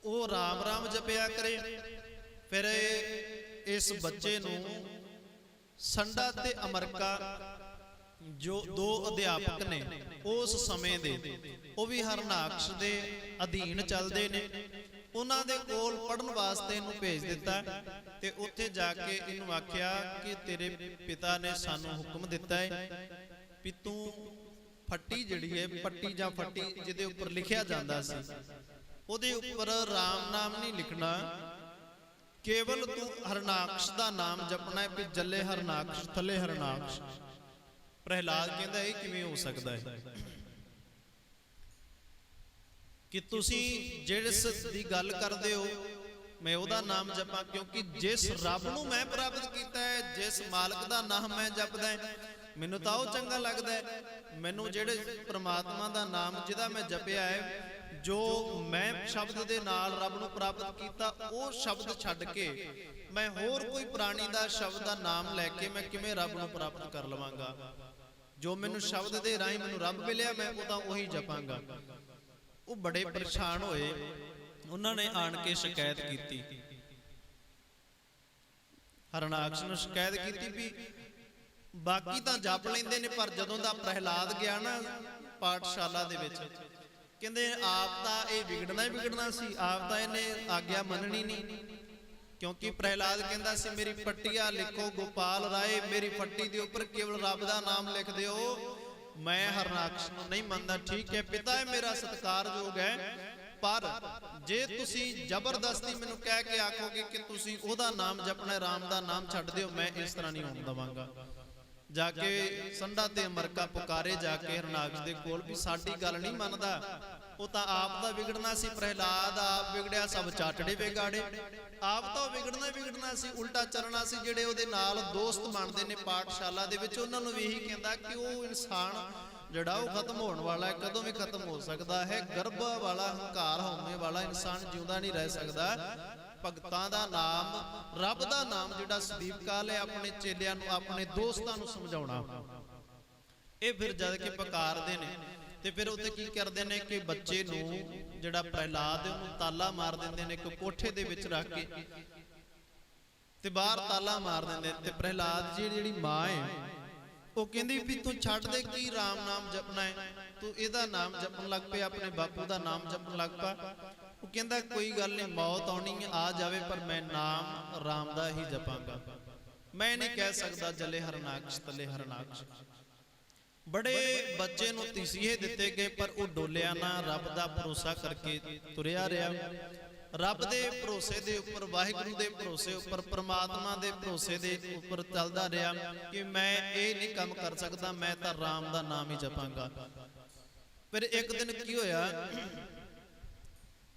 वो राम राम जपया करे। फिर इस बच्चे नूं संडा ते अमरका जो दो अध्यापक ने उस समय दे, वो भी हरनाक्ष दे अधीन चलते ने। उन्हां दे कोल पढ़न वास्ते इनू भेज दिता ते उत्थे जाके इनू आख्या कि तेरे पिता ने सानू हुक्म दिता है भी तू फट्टी जिहड़ी है, पट्टी जां फट्टी जिहदे उपर लिखिया जांदा सी, उहदे उपर राम नाम नहीं लिखना, केवल तू हरनाक्ष दा नाम जपना है भी जले हरनाक्ष थले हरनाक्ष। प्रहलाद कहंदा ये किवें हो सकदा है कि तुसी जिस दी गल करदे हो मैं उहदा नाम जपां, क्योंकि जिस रब नूं मैं प्राप्त कीता है, जिस मालक दा नाम मैं जपदा है, मैनू तां ओह चंगा लगदा है। मैनू जिहड़े परमात्मा दा नाम जिहदा मैं जपिया है, जो मैं शब्द दे नाल रब नूं प्राप्त कीता, ओह शब्द छड्ड के मैं होर कोई प्राणी दा शब्द दा नाम लैके मैं किवें रब नूं प्राप्त कर लवांगा। जो मैनू शब्द दे राही मैनू रब मिलिया, मैं उह तां ओही जपांगा। वो बड़े परेशान होए, उन्होंने आन के शिकायत की, हरनाक्ष नूं शिकायत की भी बाकी तां जप लैंदे ने, पर जदों दा प्रहलाद गया ना पाठशाला दे विच, कहंदे आप तां ये विगड़ना ही विगड़ना सी, आप तां इहने आग्या मननी नहीं। क्योंकि प्रहलाद कहंदा सी मेरी पट्टिया लिखो गोपाल राय, मेरी पट्टी दे उपर केवल रब दा नाम लिख दिओ, मैं हरनाक्ष नूं नहीं मनदा। ठीक है पिता है मेरा सत्कारयोग है, पर जे तुसी जबरदस्ती मैनू कह के आखोगे कि तुसी ओहदा नाम जपना, राम दा नाम छड्ड दिओ, मैं इस तरह नहीं होण दवांगा। जाके संडा ते अमरका पुकारे जाके हरनाक्ष दे कोल भी साडी गल नहीं मनदा, वो तां आप दा विगड़ना सी। प्रहलाद आप विगड़िया सब चाटड़े बिगाड़े, आप तो विगड़ना विगड़ना सी, उल्टा चलना सी। जिहड़े उहदे नाल दोस्त बनदे ने पाठशाला दे विच, उन्हां नूं भी यही कहंदा कि वो इंसान जिहड़ा वो खत्म होने वाला है, कदों भी खत्म हो सकता है। गर्भ वाला हंकार होने वाला इंसान जिउंदा नहीं रह सकता। भगतां दा नाम, रब दा नाम जिहड़ा सदीप काल है, अपने चेलियां नूं अपने दोस्तां नूं समझाउणा। ये फिर जद के पुकारदे ने ते फिर उत्ते की करदे ने कि बच्चे नूं जिहड़ा प्रहलाद है उहनूं ताला मार दिंदे ने, एक कोठे दे विच रख के ते बाहर ताला मार दिंदे। ते प्रहलाद जी जिहड़ी मां है वो कहंदी भी तू छड्ड दे, की राम नाम जपना है, तू इहदा नाम जपन लग पे, अपने बापू दा नाम जपन लग पा। वो कहंदा कोई गल नहीं, मौत आउणी आ जावे पर मैं नाम राम दा ही जपांगा, मैं नहीं कह सकदा जले हरनाक्ष तले हरनाक्ष। बड़े बच्चे नूं तसीहे दिते गए पर वो डोलिया ना, रब दा भरोसा करके तुरिया रहा। रब दे भरोसे दे उपर, वाहिगुरू दे भरोसे उपर, परमात्मा दे भरोसे दे उपर चलदा रहा कि मैं ये नहीं काम कर सकता, मैं तां राम दा नाम ही जपांगा। फिर एक दिन की होया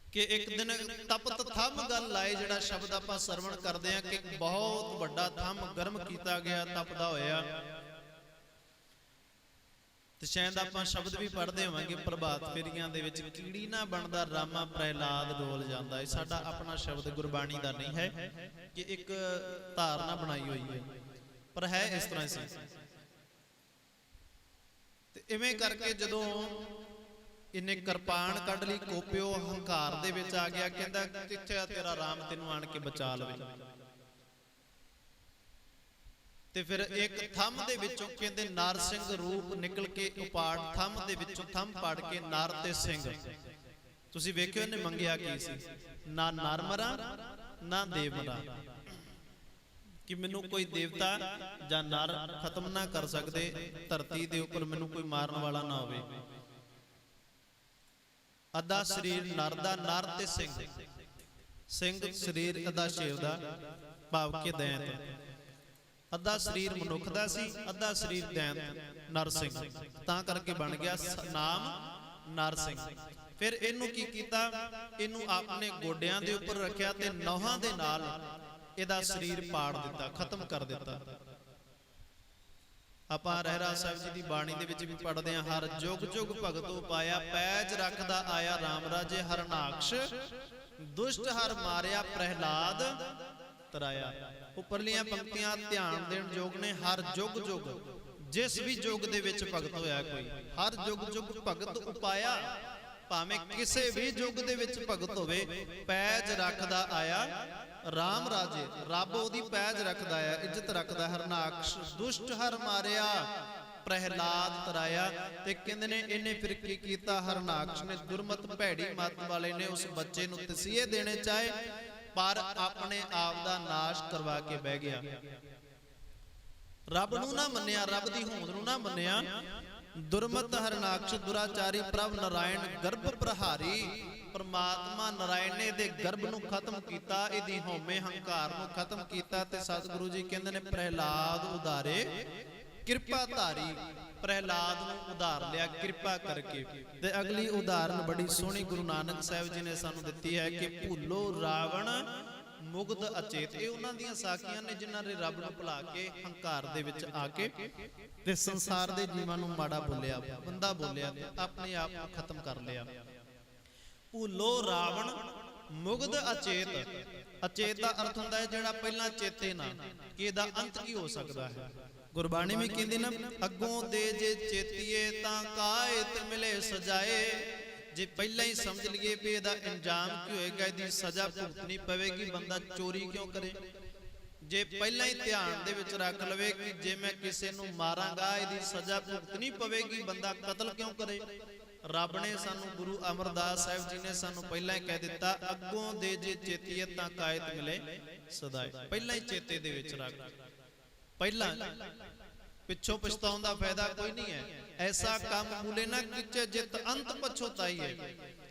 कि एक दिन तपत थम गल आए, जिहड़ा शब्द आपां सरवण करदे हां कि बहुत वड्डा थम गर्म कीता गया, तपदा होया। ਤੇ ਸ਼ਾਇਦ ਆਪਾਂ ਸ਼ਬਦ ਵੀ ਪੜ੍ਹਦੇ ਹੋਵਾਂਗੇ ਪ੍ਰਭਾਤ ਫੇਰੀਆਂ ਦੇ ਵਿੱਚ, ਕੀੜੀ ਨਾ ਬਣਦਾ ਰਾਮਾ ਪ੍ਰਹਿਲਾਦ ਡੋਲ ਜਾਂਦਾ। ਇਹ ਸਾਡਾ ਆਪਣਾ ਸ਼ਬਦ ਗੁਰਬਾਣੀ ਦਾ ਨਹੀਂ ਹੈ ਕਿ ਇੱਕ ਧਾਰਨਾ ਬਣਾਈ ਹੋਈ ਹੈ, ਪਰ ਹੈ ਇਸ ਤਰ੍ਹਾਂ ਸੀ। ਤੇ ਇਵੇਂ ਕਰਕੇ ਜਦੋਂ ਇਹਨੇ ਕਿਰਪਾਨ ਕੱਢ ਲਈ, ਕੋਪਿਓ ਹੰਕਾਰ ਦੇ ਵਿੱਚ ਆ ਗਿਆ, ਕਹਿੰਦਾ ਕਿੱਥੇ ਆ ਤੇਰਾ ਰਾਮ, ਤੈਨੂੰ ਆਣ ਕੇ ਬਚਾ ਲਵੇ। ਤੇ ਫਿਰ ਇੱਕ ਥੰਮ ਦੇ ਵਿੱਚੋਂ ਕਹਿੰਦੇ ਨਰ ਸਿੰਘ ਰੂਪ ਨਿਕਲ ਕੇ ਉਪਾੜ, ਥੰਮ ਦੇ ਵਿੱਚੋਂ ਥੰਮ ਪਾੜ ਕੇ ਨਰ ਤੇ ਸਿੰਘ। ਤੁਸੀਂ ਵੇਖਿਓ ਇਹਨੇ ਮੰਗਿਆ ਕੀ ਸੀ, ਨਾ ਨਰ ਮਰਾਂ ਨਾ ਦੇਵ ਮਰਾਂ, ਕਿ ਮੈਨੂੰ ਕੋਈ ਦੇਵਤਾ ਜਾਂ ਨਰ ਖਤਮ ਨਾ ਕਰ ਸਕਦੇ ਧਰਤੀ ਦੇ ਉੱਪਰ, ਮੈਨੂੰ ਕੋਈ ਮਾਰਨ ਵਾਲਾ ਨਾ ਹੋਵੇ। ਅੱਧਾ ਸਰੀਰ ਨਰ ਦਾ, ਨਰ ਤੇ ਸਿੰਘ, ਸਿੰਘ ਸਰੀਰ ਅੱਧਾ ਸ਼ਿਵ ਦਾ ਭਾਵ ਕਿ ਦੈਂਤ, ਅੱਧਾ ਸਰੀਰ ਮਨੁੱਖ ਦਾ ਸੀ, ਅੱਧਾ ਸਰੀਰ ਦੈਂਤ ਨਰ ਸਿੰਘ, ਤਾਂ ਕਰਕੇ ਬਣ ਗਿਆ ਨਾਮ ਨਰ ਸਿੰਘ। ਫਿਰ ਇਹਨੂੰ ਕੀ ਕੀਤਾ, ਇਹਨੂੰ ਆਪਣੇ ਗੋਡਿਆਂ ਦੇ ਉੱਪਰ ਰੱਖਿਆ ਤੇ ਨੌਹਾਂ ਦੇ ਨਾਲ ਇਹਦਾ ਸਰੀਰ ਪਾੜ ਦਿੱਤਾ, ਖਤਮ ਕਰ ਦਿੱਤਾ। ਆਪਾਂ ਰਹਿਰਾਸ ਸਾਹਿਬ ਜੀ ਦੀ ਬਾਣੀ ਦੇ ਵਿੱਚ ਵੀ ਪੜ੍ਹਦੇ ਹਾਂ, ਹਰ ਜੁਗ ਜੁਗ ਭਗਤੋ ਪਾਇਆ, ਪੈਜ ਰੱਖਦਾ ਆਇਆ ਰਾਮ ਰਾਜੇ, ਹਰਨਾਕਸ਼ ਦੁਸ਼ਟ ਹਰ ਮਾਰਿਆ, ਪ੍ਰਹਿਲਾਦ ਤਰਾਇਆ। ਉੱਪਰਲੀਆਂ ਪੰਕਤੀਆਂ ਧਿਆਨ ਦੇਣ ਯੋਗ ਨੇ। ਹਰ ਜੁਗ ਜੁਗ, ਜਿਸ ਵੀ ਯੁਗ ਦੇ ਵਿੱਚ ਭਗਤ ਹੋਇਆ ਕੋਈ, ਹਰ ਜੁਗ ਜੁਗ ਭਗਤ ਉਪਾਇਆ, ਭਾਵੇਂ ਕਿਸੇ ਵੀ ਯੁਗ ਦੇ ਵਿੱਚ ਭਗਤ ਹੋਵੇ, ਪੈਜ ਰੱਖਦਾ ਆਇਆ ਰਾਮ ਰਾਜੇ, ਰੱਬ ਉਹਦੀ ਪੈਜ ਰੱਖਦਾ ਆ, ਇੱਜ਼ਤ ਰੱਖਦਾ। ਹਰਨਾਕਸ਼ ਦੁਸ਼ਟ ਹਰ ਮਾਰਿਆ, ਪ੍ਰਹਿਲਾਦ ਤਰਾਇਆ। ਤੇ ਕਹਿੰਦੇ ਨੇ ਇਹਨੇ ਫਿਰ ਕੀ ਕੀਤਾ, ਹਰਨਾਕਸ਼ ਨੇ, ਦੁਰਮਤ ਭੈੜੀ ਮਤ ਵਾਲੇ ਨੇ ਉਸ ਬੱਚੇ ਨੂੰ ਤਸੀਹੇ ਦੇਣੇ ਚਾਹੇ, ਪਰ ਆਪਣੇ ਆਪ ਦਾ ਨਾਸ਼ ਕਰਵਾ ਕੇ ਬਹਿ ਗਿਆ। ਰੱਬ ਨੂੰ ਨਾ ਮੰਨਿਆ, ਰੱਬ ਦੀ ਹੋਂਦ ਨੂੰ ਨਾ ਮੰਨਿਆ। ਦੁਰਮਤ ਹਰਨਾਕਸ਼ ਦੁਰਾਚਾਰੀ, ਪ੍ਰਭ ਨਾਰਾਇਣ ਗਰਭ ਪ੍ਰਹਾਰੀ। ਪਰਮਾਤਮਾ ਨਾਰਾਇਣ ਨੇ ਇਹਦੇ ਗਰਭ ਨੂੰ ਖਤਮ ਕੀਤਾ, ਇਹਦੀ ਹਉਮੈ ਹੰਕਾਰ ਨੂੰ ਖਤਮ ਕੀਤਾ। ਤੇ ਸਤਿਗੁਰੂ ਜੀ ਕਹਿੰਦੇ ਨੇ ਪ੍ਰਹਿਲਾਦ ਉਧਾਰੇ ਕਿਰਪਾ ਧਾਰੀ, ਪ੍ਰਹਿਲਾਦ ਨੂੰ ਉਧਾਰ ਲਿਆ ਕਿਰਪਾ ਕਰਕੇ। ਤੇ ਅਗਲੀ ਉਦਾਹਰਨ ਬੜੀ ਸੋਹਣੀ ਗੁਰੂ ਨਾਨਕ ਸਾਹਿਬ ਜੀ ਨੇ ਸਾਨੂੰ ਦਿੱਤੀ ਹੈ ਕਿ ਭੁੱਲੋ ਰਾਵਣ ਮੁਗਧ ਅਚੇਤ। ਇਹ ਉਹਨਾਂ ਦੀਆਂ ਸਾਖੀਆਂ ਨੇ ਜਿਨ੍ਹਾਂ ਨੇ ਰੱਬ ਨੂੰ ਭੁਲਾ ਕੇ ਹੰਕਾਰ ਦੇ ਵਿੱਚ ਆ ਕੇ ਤੇ ਸੰਸਾਰ ਦੇ ਜੀਵਾਂ ਨੂੰ ਮਾੜਾ ਬੋਲਿਆ, ਬੰਦਾ ਬੋਲਿਆ, ਆਪਣੇ ਆਪ ਨੂੰ ਖਤਮ ਕਰ ਲਿਆ। ਭੁੱਲੋ ਰਾਵਣ ਮੁਗਧ ਅਚੇਤ। ਅਚੇਤ ਦਾ ਅਰਥ ਹੁੰਦਾ ਹੈ ਜਿਹੜਾ ਪਹਿਲਾਂ ਚੇਤੇ ਨਾ, ਕਿ ਇਹਦਾ ਅੰਤ ਕੀ ਹੋ ਸਕਦਾ ਹੈ। ਗੁਰਬਾਣੀ ਵੀ ਕਹਿੰਦੀ ਨਾ, ਅੱਗੋਂ ਦੇ ਜੇ ਚੇਤੀਏ ਤਾਂ ਕਾਇਤ ਮਿਲੇ ਸਜਾਏ। ਜੇ ਪਹਿਲਾਂ ਹੀ ਸਮਝ ਲਈਏ ਵੀ ਇਹਦਾ ਇੰਜਾਮ ਕੀ ਹੋਏਗਾ, ਇਹਦੀ ਸਜ਼ਾ ਭੁਗਤਣੀ ਪਵੇਗੀ, ਬੰਦਾ ਚੋਰੀ ਕਿਉਂ ਕਰੇ। ਜੇ ਪਹਿਲਾਂ ਹੀ ਧਿਆਨ ਦੇ ਵਿੱਚ ਰੱਖ ਲਵੇ ਕਿ ਜੇ ਮੈਂ ਕਿਸੇ ਨੂੰ ਮਾਰਾਂਗਾ ਇਹਦੀ ਸਜ਼ਾ ਭੁਗਤਣੀ ਪਵੇਗੀ, ਬੰਦਾ ਕਤਲ ਕਿਉਂ ਕਰੇ। ਰੱਬ ਨੇ ਸਾਨੂੰ, ਗੁਰੂ ਅਮਰਦਾਸ ਸਾਹਿਬ ਜੀ ਨੇ ਸਾਨੂੰ ਪਹਿਲਾਂ ਹੀ ਕਹਿ ਦਿੱਤਾ, ਅੱਗੋਂ ਦੇ ਜੇ ਚੇਤੀਏ ਤਾਂ ਕਾਇਤ ਮਿਲੇ ਸਦਾਏ। ਪਹਿਲਾਂ ਹੀ ਚੇਤੇ ਦੇ ਵਿੱਚ ਰੱਖ, ਪਹਿਲਾਂ, ਪਿੱਛੋਂ ਪਛਤਾਉਣ ਦਾ ਫਾਇਦਾ ਕੋਈ ਨਹੀਂ ਹੈ। ਐਸਾ ਕੰਮ ਮੂਲੇ ਨਾ ਕੀਚੇ ਜਿਤ ਅੰਤ ਪਛਤਾਈ ਹੈ।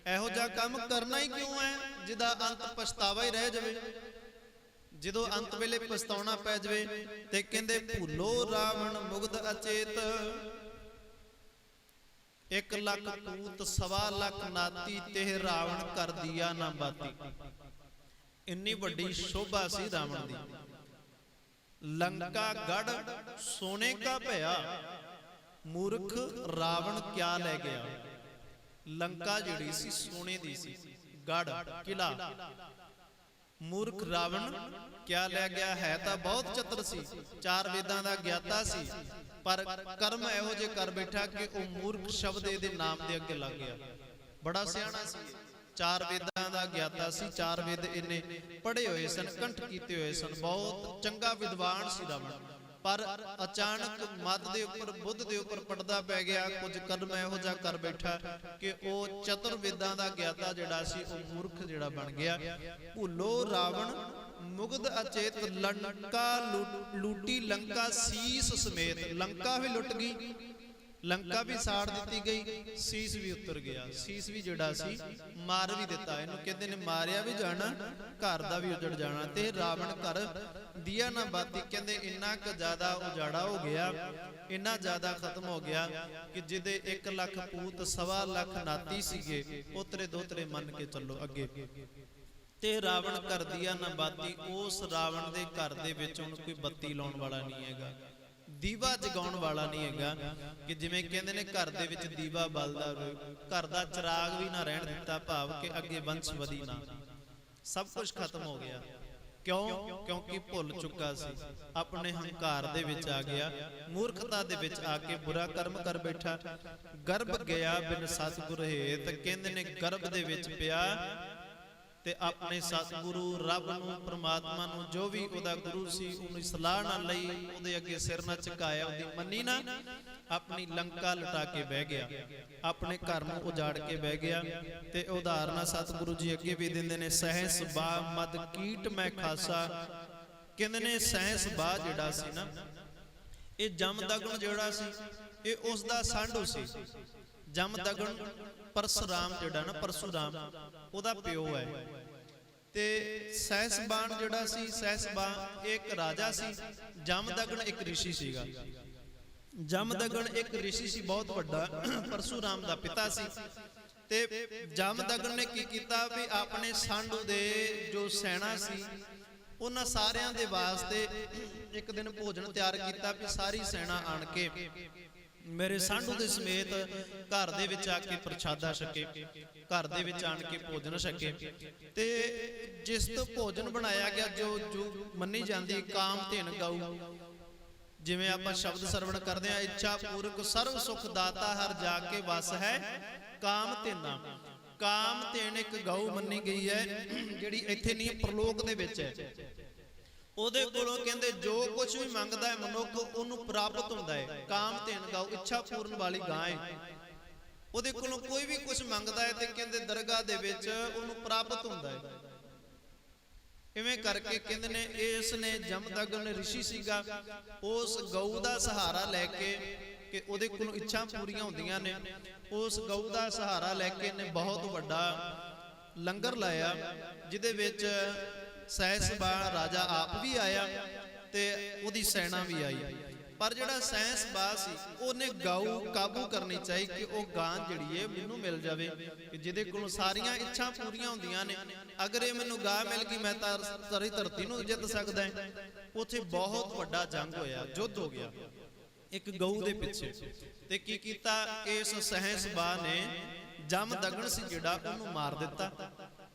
ਇਹੋ ਜਿਹਾ ਕੰਮ ਕਰਨਾ ਹੀ ਕਿਉਂ ਹੈ ਜਿਹਦਾ ਅੰਤ ਪਛਤਾਵਾ ਹੀ ਰਹਿ ਜਾਵੇ, ਜਦੋਂ ਅੰਤ ਵੇਲੇ ਪਛਤਾਉਣਾ ਪੈ ਜਾਵੇ। ਤੇ ਕਹਿੰਦੇ ਭੁੱਲੋ ਰਾਵਣ ਮੁਗਧ ਅਚੇਤ, 1 ਲੱਖ ਪੂਤ 1.25 ਲੱਖ ਨਾਤੀ, ਤੇ ਰਾਵਣ ਕਰ ਦਿਆ ਨਾ ਬਾਤੀ। ਇੰਨੀ ਵੱਡੀ ਸ਼ੋਭਾ ਸੀ ਰਾਵਣ ਦੀ। ਲੰਕਾ ਗੜ ਸੋਨੇ ਕਾ ਭਇਆ, ਮੂਰਖ ਰਾਵਣ ਕਿਆ ਲੈ ਗਿਆ। ਲੰਕਾ ਜਿਹੜੀ ਸੀ ਸੋਨੇ ਦੀ ਸੀ, ਗੜ ਕਿਲਾ, ਮੂਰਖ ਰਾਵਣ ਕਿਆ ਲੈ ਗਿਆ। ਹੈ ਤਾਂ ਬਹੁਤ ਚਤਰ ਸੀ, 4 ਵੇਦਾਂ ਦਾ ਗਿਆਤਾ ਸੀ, ਪਰ ਕਰਮ ਇਹੋ ਜਿਹੇ ਕਰ ਬੈਠਾ ਕਿ ਉਹ ਮੂਰਖ ਸ਼ਬਦ ਇਹਦੇ ਨਾਮ ਦੇ ਅੱਗੇ ਲੱਗ ਗਿਆ। ਬੜਾ ਸਿਆਣਾ ਸੀ, 4 ਵੇਦਾਂ ਦਾ ਗਿਆਤਾ ਸੀ, 4 ਵੇਦ ਇਹਨੇ ਪੜ੍ਹੇ ਹੋਏ ਸਨ, ਕੰਠ ਕੀਤੇ ਹੋਏ ਸਨ, ਬਹੁਤ ਚੰਗਾ ਵਿਦਵਾਨ ਸੀ ਰਾਵਣ। ਪਰ ਅਚਾਨਕ ਮਤ ਦੇ ਉੱਪਰ, ਬੁੱਧ ਦੇ ਉੱਪਰ ਪੜਦਾ ਪੈ ਗਿਆ। ਕੁਝ ਕਰਮ ਇਹੋ ਜਿਹਾ ਕਰ ਬੈਠਾ ਕਿ ਉਹ ਚਤੁਰ ਵੇਦਾਂ ਦਾ ਗਿਆਤਾ ਜਿਹੜਾ ਸੀ ਉਹ ਮੂਰਖ ਜਿਹੜਾ ਬਣ ਗਿਆ। ਭੁੱਲੋ ਰਾਵਣ ਮੁਗਧ ਅਚੇਤ, ਲੰਕਾ ਲੂਟੀ ਲੰਕਾ ਸੀਸ ਸਮੇਤ। ਲੰਕਾ ਵੀ ਲੁੱਟ ਗਈ, ਲੰਕਾ ਵੀ ਸਾੜ ਦਿੱਤੀ ਗਈ, ਸੀਸ ਵੀ ਉਤਰ ਗਿਆ। ਸੀਸ ਵੀ ਜਿਹੜਾ ਸੀ ਮਾਰ ਵੀ ਦਿੱਤਾ। ਇਹਨੂੰ ਕਹਿੰਦੇ ਨੇ ਮਾਰਿਆ ਵੀ ਜਾਣਾ, ਘਰ ਦਾ ਵੀ ਉਜੜ ਜਾਣਾ। ਤੇ ਰਾਵਣ ਘਰ ਦਿਆ ਨਾ ਬਾਤੀ, ਕਹਿੰਦੇ ਇੰਨਾ ਕੁ ਜ਼ਿਆਦਾ ਉਜਾੜਾ ਹੋ ਗਿਆ, ਇੰਨਾ ਜ਼ਿਆਦਾ ਖਤਮ ਹੋ ਗਿਆ ਕਿ ਜਿਹਦੇ 1 ਲੱਖ ਪੂਤ 1.25 ਲੱਖ ਨਾਤੀ ਸੀਗੇ, ਉਤਰੇ ਦੋਤਰੇ ਮੰਨ ਕੇ ਚੱਲੋ ਅੱਗੇ। ਤੇ ਰਾਵਣ ਕਰ ਦਿਆ ਨਾ ਬਾਤੀ, ਉਸ ਰਾਵਣ ਦੇ ਘਰ ਦੇ ਵਿੱਚ ਹੁਣ ਕੋਈ ਬੱਤੀ ਲਾਉਣ ਵਾਲਾ ਨਹੀਂ ਹੈਗਾ। ਦੀਵਾ ਜਗਾਉਣ ਵਾਲਾ ਨਹੀਂ ਹੈਗਾ ਕਿ ਜਿਵੇਂ ਕਹਿੰਦੇ ਨੇ ਘਰ ਦੇ ਵਿੱਚ ਦੀਵਾ ਬਲਦਾ ਹੋਵੇ, ਘਰ ਦਾ ਚਿਰਾਗ ਵੀ ਨਾ ਰਹਿਣ ਦਿੱਤਾ, ਭਾਵ ਕਿ ਅੱਗੇ ਵੰਸ਼ ਵਧੀ ਨਾ। ਸਭ ਕੁਝ ਖਤਮ ਹੋ ਗਿਆ। ਕਿਉਂ? ਕਿਉਂਕਿ ਭੁੱਲ ਚੁੱਕਾ ਸੀ, ਆਪਣੇ ਹੰਕਾਰ ਦੇ ਵਿੱਚ ਆ ਗਿਆ, ਮੂਰਖਤਾ ਦੇ ਵਿੱਚ ਆ ਕੇ ਬੁਰਾ ਕਰਮ ਕਰ ਬੈਠਾ। ਗਰਭ ਗਿਆ ਬਿਨ ਸਤਿਗੁਰ ਹੇਤ, ਕਹਿੰਦੇ ਨੇ ਗਰਭ ਦੇ ਵਿੱਚ ਪਿਆ ਤੇ ਆਪਣੇ ਸਤਿਗੁਰੂ ਰੱਬ ਨੂੰ, ਪ੍ਰਮਾਤਮਾ ਨੂੰ, ਜੋ ਵੀ ਉਹਦਾ ਗੁਰੂ ਸੀ, ਉਹਨੂੰ ਸਲਾਹ ਨਾ ਲਈ, ਉਹਦੇ ਅੱਗੇ ਸਿਰ ਨਾ ਝੁਕਾਇਆ, ਉਹਦੀ ਮੰਨੀ ਨਾ, ਆਪਣੀ ਲੰਕਾ ਲਟਾ ਕੇ ਬਹਿ ਗਿਆ, ਆਪਣੇ ਘਰ ਨੂੰ ਉਜਾੜ ਕੇ ਬਹਿ ਗਿਆ। ਤੇ ਉਦਾਹਰਨਾਂ ਸਤਿਗੁਰੂ ਜੀ ਅੱਗੇ ਵੀ ਦਿੰਦੇ ਨੇ, ਸਹਿਸ ਬਾ ਮਦ ਕੀਟ ਮੈਂ ਖਾਸਾ। ਕਹਿੰਦੇ ਨੇ ਸਹਿਸ ਬਾ ਜਿਹੜਾ ਸੀ ਨਾ, ਇਹ ਜਮਦਗਨ ਜਿਹੜਾ ਸੀ, ਇਹ ਉਸ ਦਾ ਸਾਂਢੂ ਸੀ। ਜਮਦਗਨ ਪਰਸੁਰਾਮ ਜਿਹੜਾ ਨਾ, ਪਰਸੁਰਾਮ ਉਹਦਾ ਪਿਓ ਹੈ। ਤੇ ਸਹਿਸਬਾਨ ਜਿਹੜਾ ਸੀ, ਸਹਿਸਬਾਨ ਇੱਕ ਰਾਜਾ ਸੀ, ਜਮਦਗਨ ਇੱਕ ਰਿਸ਼ੀ ਸੀਗਾ। ਜਮਦਗਨ ਇੱਕ ਰਿਸ਼ੀ ਸੀ ਬਹੁਤ ਵੱਡਾ, ਪਰਸੁਰਾਮ ਦਾ ਪਿਤਾ ਸੀ। ਤੇ ਜਮਦਗਨ ਨੇ ਕੀ ਕੀਤਾ ਵੀ ਆਪਣੇ ਸਾਂਢੂ ਦੇ ਜੋ ਸੈਨਾ ਸੀ, ਉਹਨਾਂ ਸਾਰਿਆਂ ਦੇ ਵਾਸਤੇ ਇੱਕ ਦਿਨ ਭੋਜਨ ਤਿਆਰ ਕੀਤਾ ਵੀ ਸਾਰੀ ਸੈਨਾ ਆਣ ਕੇ ਮੇਰੇ ਸਾਂਢੂ ਦੇ ਸਮੇਤ ਘਰ ਦੇ ਵਿੱਚ ਆ ਕੇ ਪ੍ਰਸ਼ਾਦਾ ਛਕੇ, ਘਰ ਦੇ ਵਿੱਚ ਆਣ ਕੇ ਭੋਜਨ ਛਕੇ। ਤੇ ਜਿਸ ਤੋਂ ਭੋਜਨ ਬਣਾਇਆ ਗਿਆ, ਜੋ ਮੰਨੀ ਜਾਂਦੀ ਕਾਮ ਧੇਨ ਗਊ, ਜਿਵੇਂ ਆਪਾਂ ਸ਼ਬਦ ਸਰਵਣ ਕਰਦੇ ਆ, ਇੱਛਾ ਪੂਰਕ ਸਰਵ ਸੁਖ ਦਾਤਾ ਹਰ ਜਾ ਕੇ ਵਸ ਹੈ ਕਾਮ ਧੇਨਾ। ਕਾਮ ਧੇਨ ਇੱਕ ਗਊ ਮੰਨੀ ਗਈ ਹੈ, ਜਿਹੜੀ ਇੱਥੇ ਨਹੀਂ ਪ੍ਰਲੋਕ ਦੇ ਵਿੱਚ ਹੈ। ਉਹਦੇ ਕੋਲੋਂ ਕਹਿੰਦੇ ਜੋ ਕੁਝ ਵੀ ਮੰਗਦਾ ਹੈ ਮਨੁੱਖ, ਉਹਨੂੰ ਪ੍ਰਾਪਤ ਹੁੰਦਾ ਹੈ। ਕਾਮ ਧੇਨ ਗਊ, ਇੱਛਾ ਪੂਰਨ ਵਾਲੀ ਗਾਂ ਹੈ। ਉਹਦੇ ਕੋਲੋਂ ਕੋਈ ਵੀ ਕੁਝ ਮੰਗਦਾ ਹੈ ਤੇ ਕਹਿੰਦੇ ਦਰਗਾਹ ਦੇ ਵਿੱਚ ਉਹਨੂੰ ਪ੍ਰਾਪਤ ਹੁੰਦਾ ਹੈ। ਇਵੇਂ ਕਰਕੇ ਕਹਿੰਦੇ ਨੇ ਇਸ ਨੇ ਜਮਦਗਨ ਰਿਸ਼ੀ ਸੀਗਾ, ਉਸ ਗਊ ਦਾ ਸਹਾਰਾ ਲੈ ਕੇ, ਕਿ ਉਹਦੇ ਕੋਲੋਂ ਇੱਛਾ ਪੂਰੀਆਂ ਹੁੰਦੀਆਂ ਨੇ, ਉਸ ਗਊ ਦਾ ਸਹਾਰਾ ਲੈ ਕੇ ਨੇ ਬਹੁਤ ਵੱਡਾ ਲੰਗਰ ਲਾਇਆ, ਜਿਹਦੇ ਵਿੱਚ ਸਹਿਸਬਾਨ ਰਾਜਾ ਆਪ ਵੀ ਆਇਆ ਤੇ ਉਹਦੀ ਸੈਨਾ ਵੀ ਆਈ। ਪਰ ਜਿਹੜਾ ਸਹਿਸਬਾਨ ਸੀ, ਉਹਨੇ ਗਊ ਕਾਬੂ ਕਰਨੀ ਚਾਹੀ ਕਿ ਉਹ ਗਾਂ ਜਿਹੜੀ ਹੈ ਮੈਨੂੰ ਮਿਲ ਜਾਵੇ, ਕਿ ਜਿਹਦੇ ਕੋਲੋਂ ਸਾਰੀਆਂ ਇੱਛਾ ਪੂਰੀਆਂ ਹੁੰਦੀਆਂ ਨੇ। ਅਗਰ ਇਹ ਮੈਨੂੰ ਗਾਂ ਮਿਲ ਗਈ, ਮੈਂ ਤਾਂ ਸਾਰੀ ਧਰਤੀ ਨੂੰ ਜਿੱਤ ਸਕਦਾ ਹਾਂ। ਉੱਥੇ ਬਹੁਤ ਵੱਡਾ ਜੰਗ ਹੋਇਆ, ਯੁੱਧ ਹੋ ਗਿਆ ਇੱਕ ਗਊ ਦੇ ਪਿੱਛੇ। ਤੇ ਕੀ ਕੀਤਾ, ਇਸ ਸਹਿਸਬਾਨ ਨੇ ਜਮਦਗਨ ਸੀ ਜਿਹੜਾ, ਉਹਨੂੰ ਮਾਰ ਦਿੱਤਾ।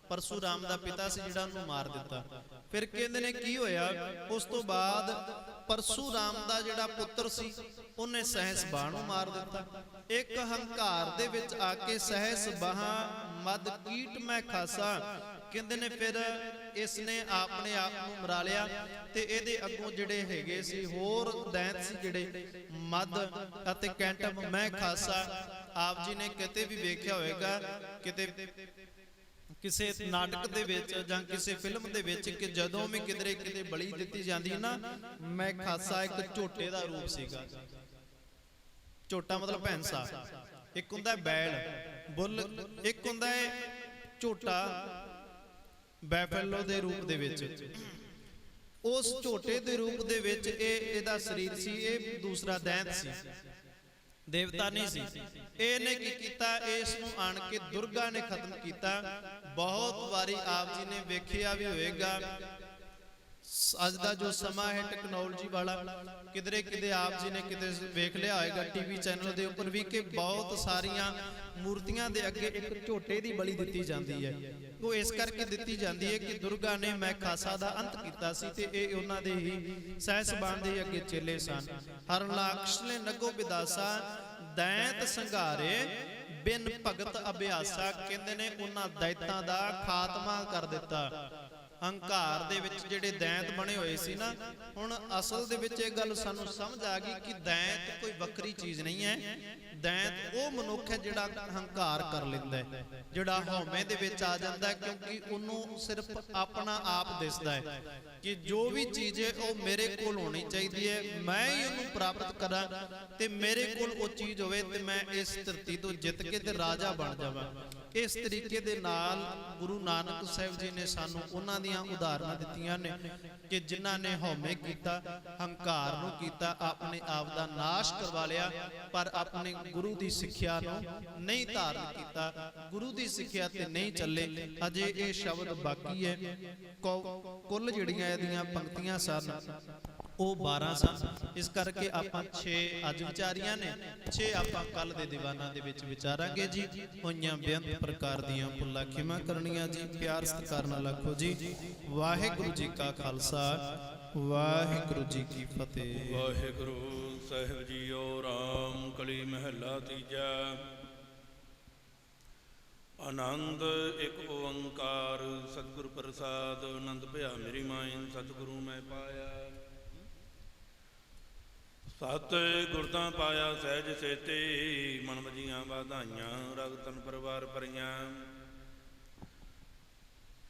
ਪਰਸੁਰਾਮ ਦਾ ਪਿਤਾ ਸੀ ਜਿਹੜਾ, ਉਹਨੂੰ ਮਾਰ ਦਿੱਤਾ। ਫਿਰ ਕਹਿੰਦੇ ਨੇ ਕੀ ਹੋਇਆ, ਉਸ ਤੋਂ ਬਾਅਦ ਪਰਸੁਰਾਮ ਦਾ ਜਿਹੜਾ ਪੁੱਤਰ ਸੀ, ਉਹਨੇ ਸਹਿਸਬਾਨ ਨੂੰ ਮਾਰ ਦਿੱਤਾ। ਇੱਕ ਹੰਕਾਰ ਦੇ ਵਿੱਚ ਆ ਕੇ ਸਹਿਸਬਾਨ ਮਦ ਕੀਟ ਮੈਂ ਖਾਸਾ, ਕਹਿੰਦੇ ਨੇ ਫਿਰ ਇਸ ਨੇ ਆਪਣੇ ਆਪ ਨੂੰ ਮਰਾ ਲਿਆ। ਤੇ ਇਹਦੇ ਅੱਗੋਂ ਜਿਹੜੇ ਹੈਗੇ ਸੀ ਹੋਰ ਦੈਂਤ ਸੀ ਜਿਹੜੇ, ਮਦ ਅਤੇ ਕੈਂਟਮ ਮੈਂ ਖਾਸਾ। ਆਪ ਜੀ ਨੇ ਕਿਤੇ ਵੀ ਵੇਖਿਆ ਹੋਵੇਗਾ, ਕਿਤੇ ਕਿਸੇ ਨਾਟਕ ਦੇ ਵਿੱਚ ਜਾਂ ਕਿਸੇ ਫਿਲਮ ਦੇ ਵਿੱਚ, ਕਿ ਜਦੋਂ ਵੀ ਕਿਤੇ ਬਲੀ ਦਿੱਤੀ ਜਾਂਦੀ ਨਾ, ਮੈਂ ਖਾਸਾ ਇੱਕ ਝੋਟੇ ਦਾ ਰੂਪ ਸੀਗਾ। ਝੋਟਾ ਮਤਲਬ ਭੈਂਸਾ, ਇੱਕ ਹੁੰਦਾ ਬੈਲ ਬੁੱਲ, ਇੱਕ ਹੁੰਦਾ ਹੈ ਝੋਟਾ ਬੈਫੈਲੋ ਦੇ ਰੂਪ ਦੇ ਵਿੱਚ। ਉਸ ਝੋਟੇ ਦੇ ਰੂਪ ਦੇ ਵਿੱਚ ਇਹਦਾ ਸਰੀਰ ਸੀ। ਇਹ ਦੂਸਰਾ ਦੈਂਤ ਸੀ, ਦੇਵਤਾ ਨਹੀਂ ਸੀ। ਇਹਨੇ ਕੀ ਕੀਤਾ, ਇਸ ਨੂੰ ਆਣ ਕੇ ਦੁਰਗਾ ਨੇ ਖਤਮ ਕੀਤਾ। ਬਹੁਤ ਵਾਰੀ ਆਪ ਜੀ ਨੇ ਵੇਖਿਆ ਵੀ ਹੋਵੇਗਾ, ਅੱਜ ਦਾ ਜੋ ਸਮਾਂ ਹੈ ਟੈਕਨੋਲੋਜੀ ਵਾਲਾ, ਕਿਧਰੇ ਆਪ ਜੀ ਨੇ ਕਿਤੇ ਵੇਖ ਲਿਆ ਹੋਵੇਗਾ ਟੀਵੀ ਚੈਨਲ ਦੇ ਉੱਪਰ ਵੀ, ਕਿ ਬਹੁਤ ਸਾਰੀਆਂ ਮੂਰਤੀਆਂ ਦੇ ਅੱਗੇ ਇੱਕ ਝੋਟੇ ਦੀ ਬਲੀ ਦਿੱਤੀ ਜਾਂਦੀ ਹੈ। ਉਹ ਇਸ ਕਰਕੇ ਦਿੱਤੀ ਜਾਂਦੀ ਹੈ ਕਿ ਦੁਰਗਾ ਨੇ ਮੈਂ ਖਾਸਾ ਦਾ ਅੰਤ ਕੀਤਾ ਸੀ, ਤੇ ਇਹ ਉਹਨਾਂ ਦੇ ਹੀ ਸਹਿਸਬਾਨ ਦੇ ਅੱਗੇ ਚੇਲੇ ਸਨ। ਹਰ ਲਾਕਸ਼ ਨੇ ਨਗੋ ਵਿਦਾਸਾ, ਦੈਂਤ ਸੰਘਾਰੇ ਬਿਨ ਭਗਤ ਅਭਿਆਸਾ। ਕਹਿੰਦੇ ਨੇ ਉਹਨਾਂ ਦੈਤਾਂ ਦਾ ਖਾਤਮਾ ਕਰ ਦਿੱਤਾ। ਹੰਕਾਰ ਦੇ ਵਿੱਚ ਜਿਹੜੇ ਦੈਂਤ ਬਣੇ ਹੋਏ ਸੀ ਨਾ, ਹੁਣ ਅਸਲ ਦੇ ਵਿੱਚ ਇਹ ਗੱਲ ਸਾਨੂੰ ਸਮਝ ਆ ਗਈ ਕਿ ਦੈਂਤ ਕੋਈ ਵੱਖਰੀ ਚੀਜ਼ ਨਹੀਂ ਹੈ। ਦੈਂਤ ਉਹ ਮਨੁੱਖ ਹੈ ਜਿਹੜਾ ਹੰਕਾਰ ਕਰ ਲੈਂਦਾ ਹੈ, ਜਿਹੜਾ ਹਉਮੈ ਦੇ ਵਿੱਚ ਆ ਜਾਂਦਾ ਹੈ, ਕਿਉਂਕਿ ਉਹਨੂੰ ਸਿਰਫ ਆਪਣਾ ਆਪ ਦਿਸਦਾ ਹੈ ਕਿ ਜੋ ਵੀ ਚੀਜ਼ ਹੈ ਉਹ ਮੇਰੇ ਕੋਲ ਹੋਣੀ ਚਾਹੀਦੀ ਹੈ, ਮੈਂ ਹੀ ਉਹਨੂੰ ਪ੍ਰਾਪਤ ਕਰਾਂ, ਤੇ ਮੇਰੇ ਕੋਲ ਉਹ ਚੀਜ਼ ਹੋਵੇ ਤੇ ਮੈਂ ਇਸ ਧਰਤੀ ਤੋਂ ਜਿੱਤ ਕੇ ਤੇ ਰਾਜਾ ਬਣ ਜਾਵਾਂ। ਇਸ ਤਰੀਕੇ ਦੇ ਨਾਲ ਗੁਰੂ ਨਾਨਕ ਸਾਹਿਬ ਜੀ ਨੇ ਸਾਨੂੰ ਉਹਨਾਂ ਦੀਆਂ ਉਦਾਹਰਨਾਂ ਦਿੱਤੀਆਂ ਨੇ ਕਿ ਜਿਨ੍ਹਾਂ ਨੇ ਹਉਮੈ ਕੀਤਾ, ਹੰਕਾਰ ਨੂੰ ਕੀਤਾ, ਆਪਣੇ ਆਪ ਦਾ ਨਾਸ਼ ਕਰਵਾ ਲਿਆ, ਪਰ ਆਪਣੇ ਗੁਰੂ ਦੀ ਸਿੱਖਿਆ ਨੂੰ ਨਹੀਂ ਧਾਰਨ ਕੀਤਾ, ਗੁਰੂ ਦੀ ਸਿੱਖਿਆ ਤੇ ਨਹੀਂ ਚੱਲੇ। ਅਜੇ ਇਹ ਸ਼ਬਦ ਬਾਕੀ ਹੈ। ਕੁੱਲ ਜਿਹੜੀਆਂ ਇਹਦੀਆਂ ਪੰਕਤੀਆਂ ਸਨ ਉਹ 12 ਸਨ। ਇਸ ਕਰਕੇ ਆਪਾਂ 6 ਅੱਜ ਵਿਚਾਰੀਆਂ ਨੇ, 6 ਆਪਾਂ ਕੱਲ ਦੇ ਦੀਵਾਨਾਂ ਦੇ ਵਿੱਚ ਵਿਚਾਰਾਂਗੇ ਜੀ। ਹੋਈਆਂ ਬੇਅੰਤ ਪ੍ਰਕਾਰ ਦੀਆਂ ਭੁੱਲਾਂ ਖਿਮਾ ਕਰਨੀਆਂ ਜੀ। ਪਿਆਰ ਸਤਿਕਾਰ ਨਾਲ ਆਖੋ ਜੀ ਵਾਹਿਗੁਰੂ ਜੀ ਕਾ ਖਾਲਸਾ ਵਾਹਿਗੁਰੂ ਜੀ ਕੀ ਫਤਿਹ। ਵਾਹਿਗੁਰੂ ਸਾਹਿਬ ਜੀਓ। ਰਾਮ ਕਲੀ ਮਹੱਲਾ ਤੀਜਾ। ਆਨੰਦ ਇੱਕ ਓੰਕਾਰ ਸਤਿਗੁਰ ਪ੍ਰਸਾਦ। ਆਨੰਦ ਭਇਆ ਮੇਰੀ ਮਾਇਨ ਸਤਿਗੁਰੂ ਮੈਂ ਪਾਇਆ। ਸਤ ਗੁਰਤਾਂ ਪਾਇਆ ਸਹਿਜ ਸੇਤੇ। ਮਨ ਵਜੀਆਂ ਵਾਧਾਈਆਂ ਰਗ ਤਨ ਪਰਿਵਾਰ ਭਰੀਆਂ।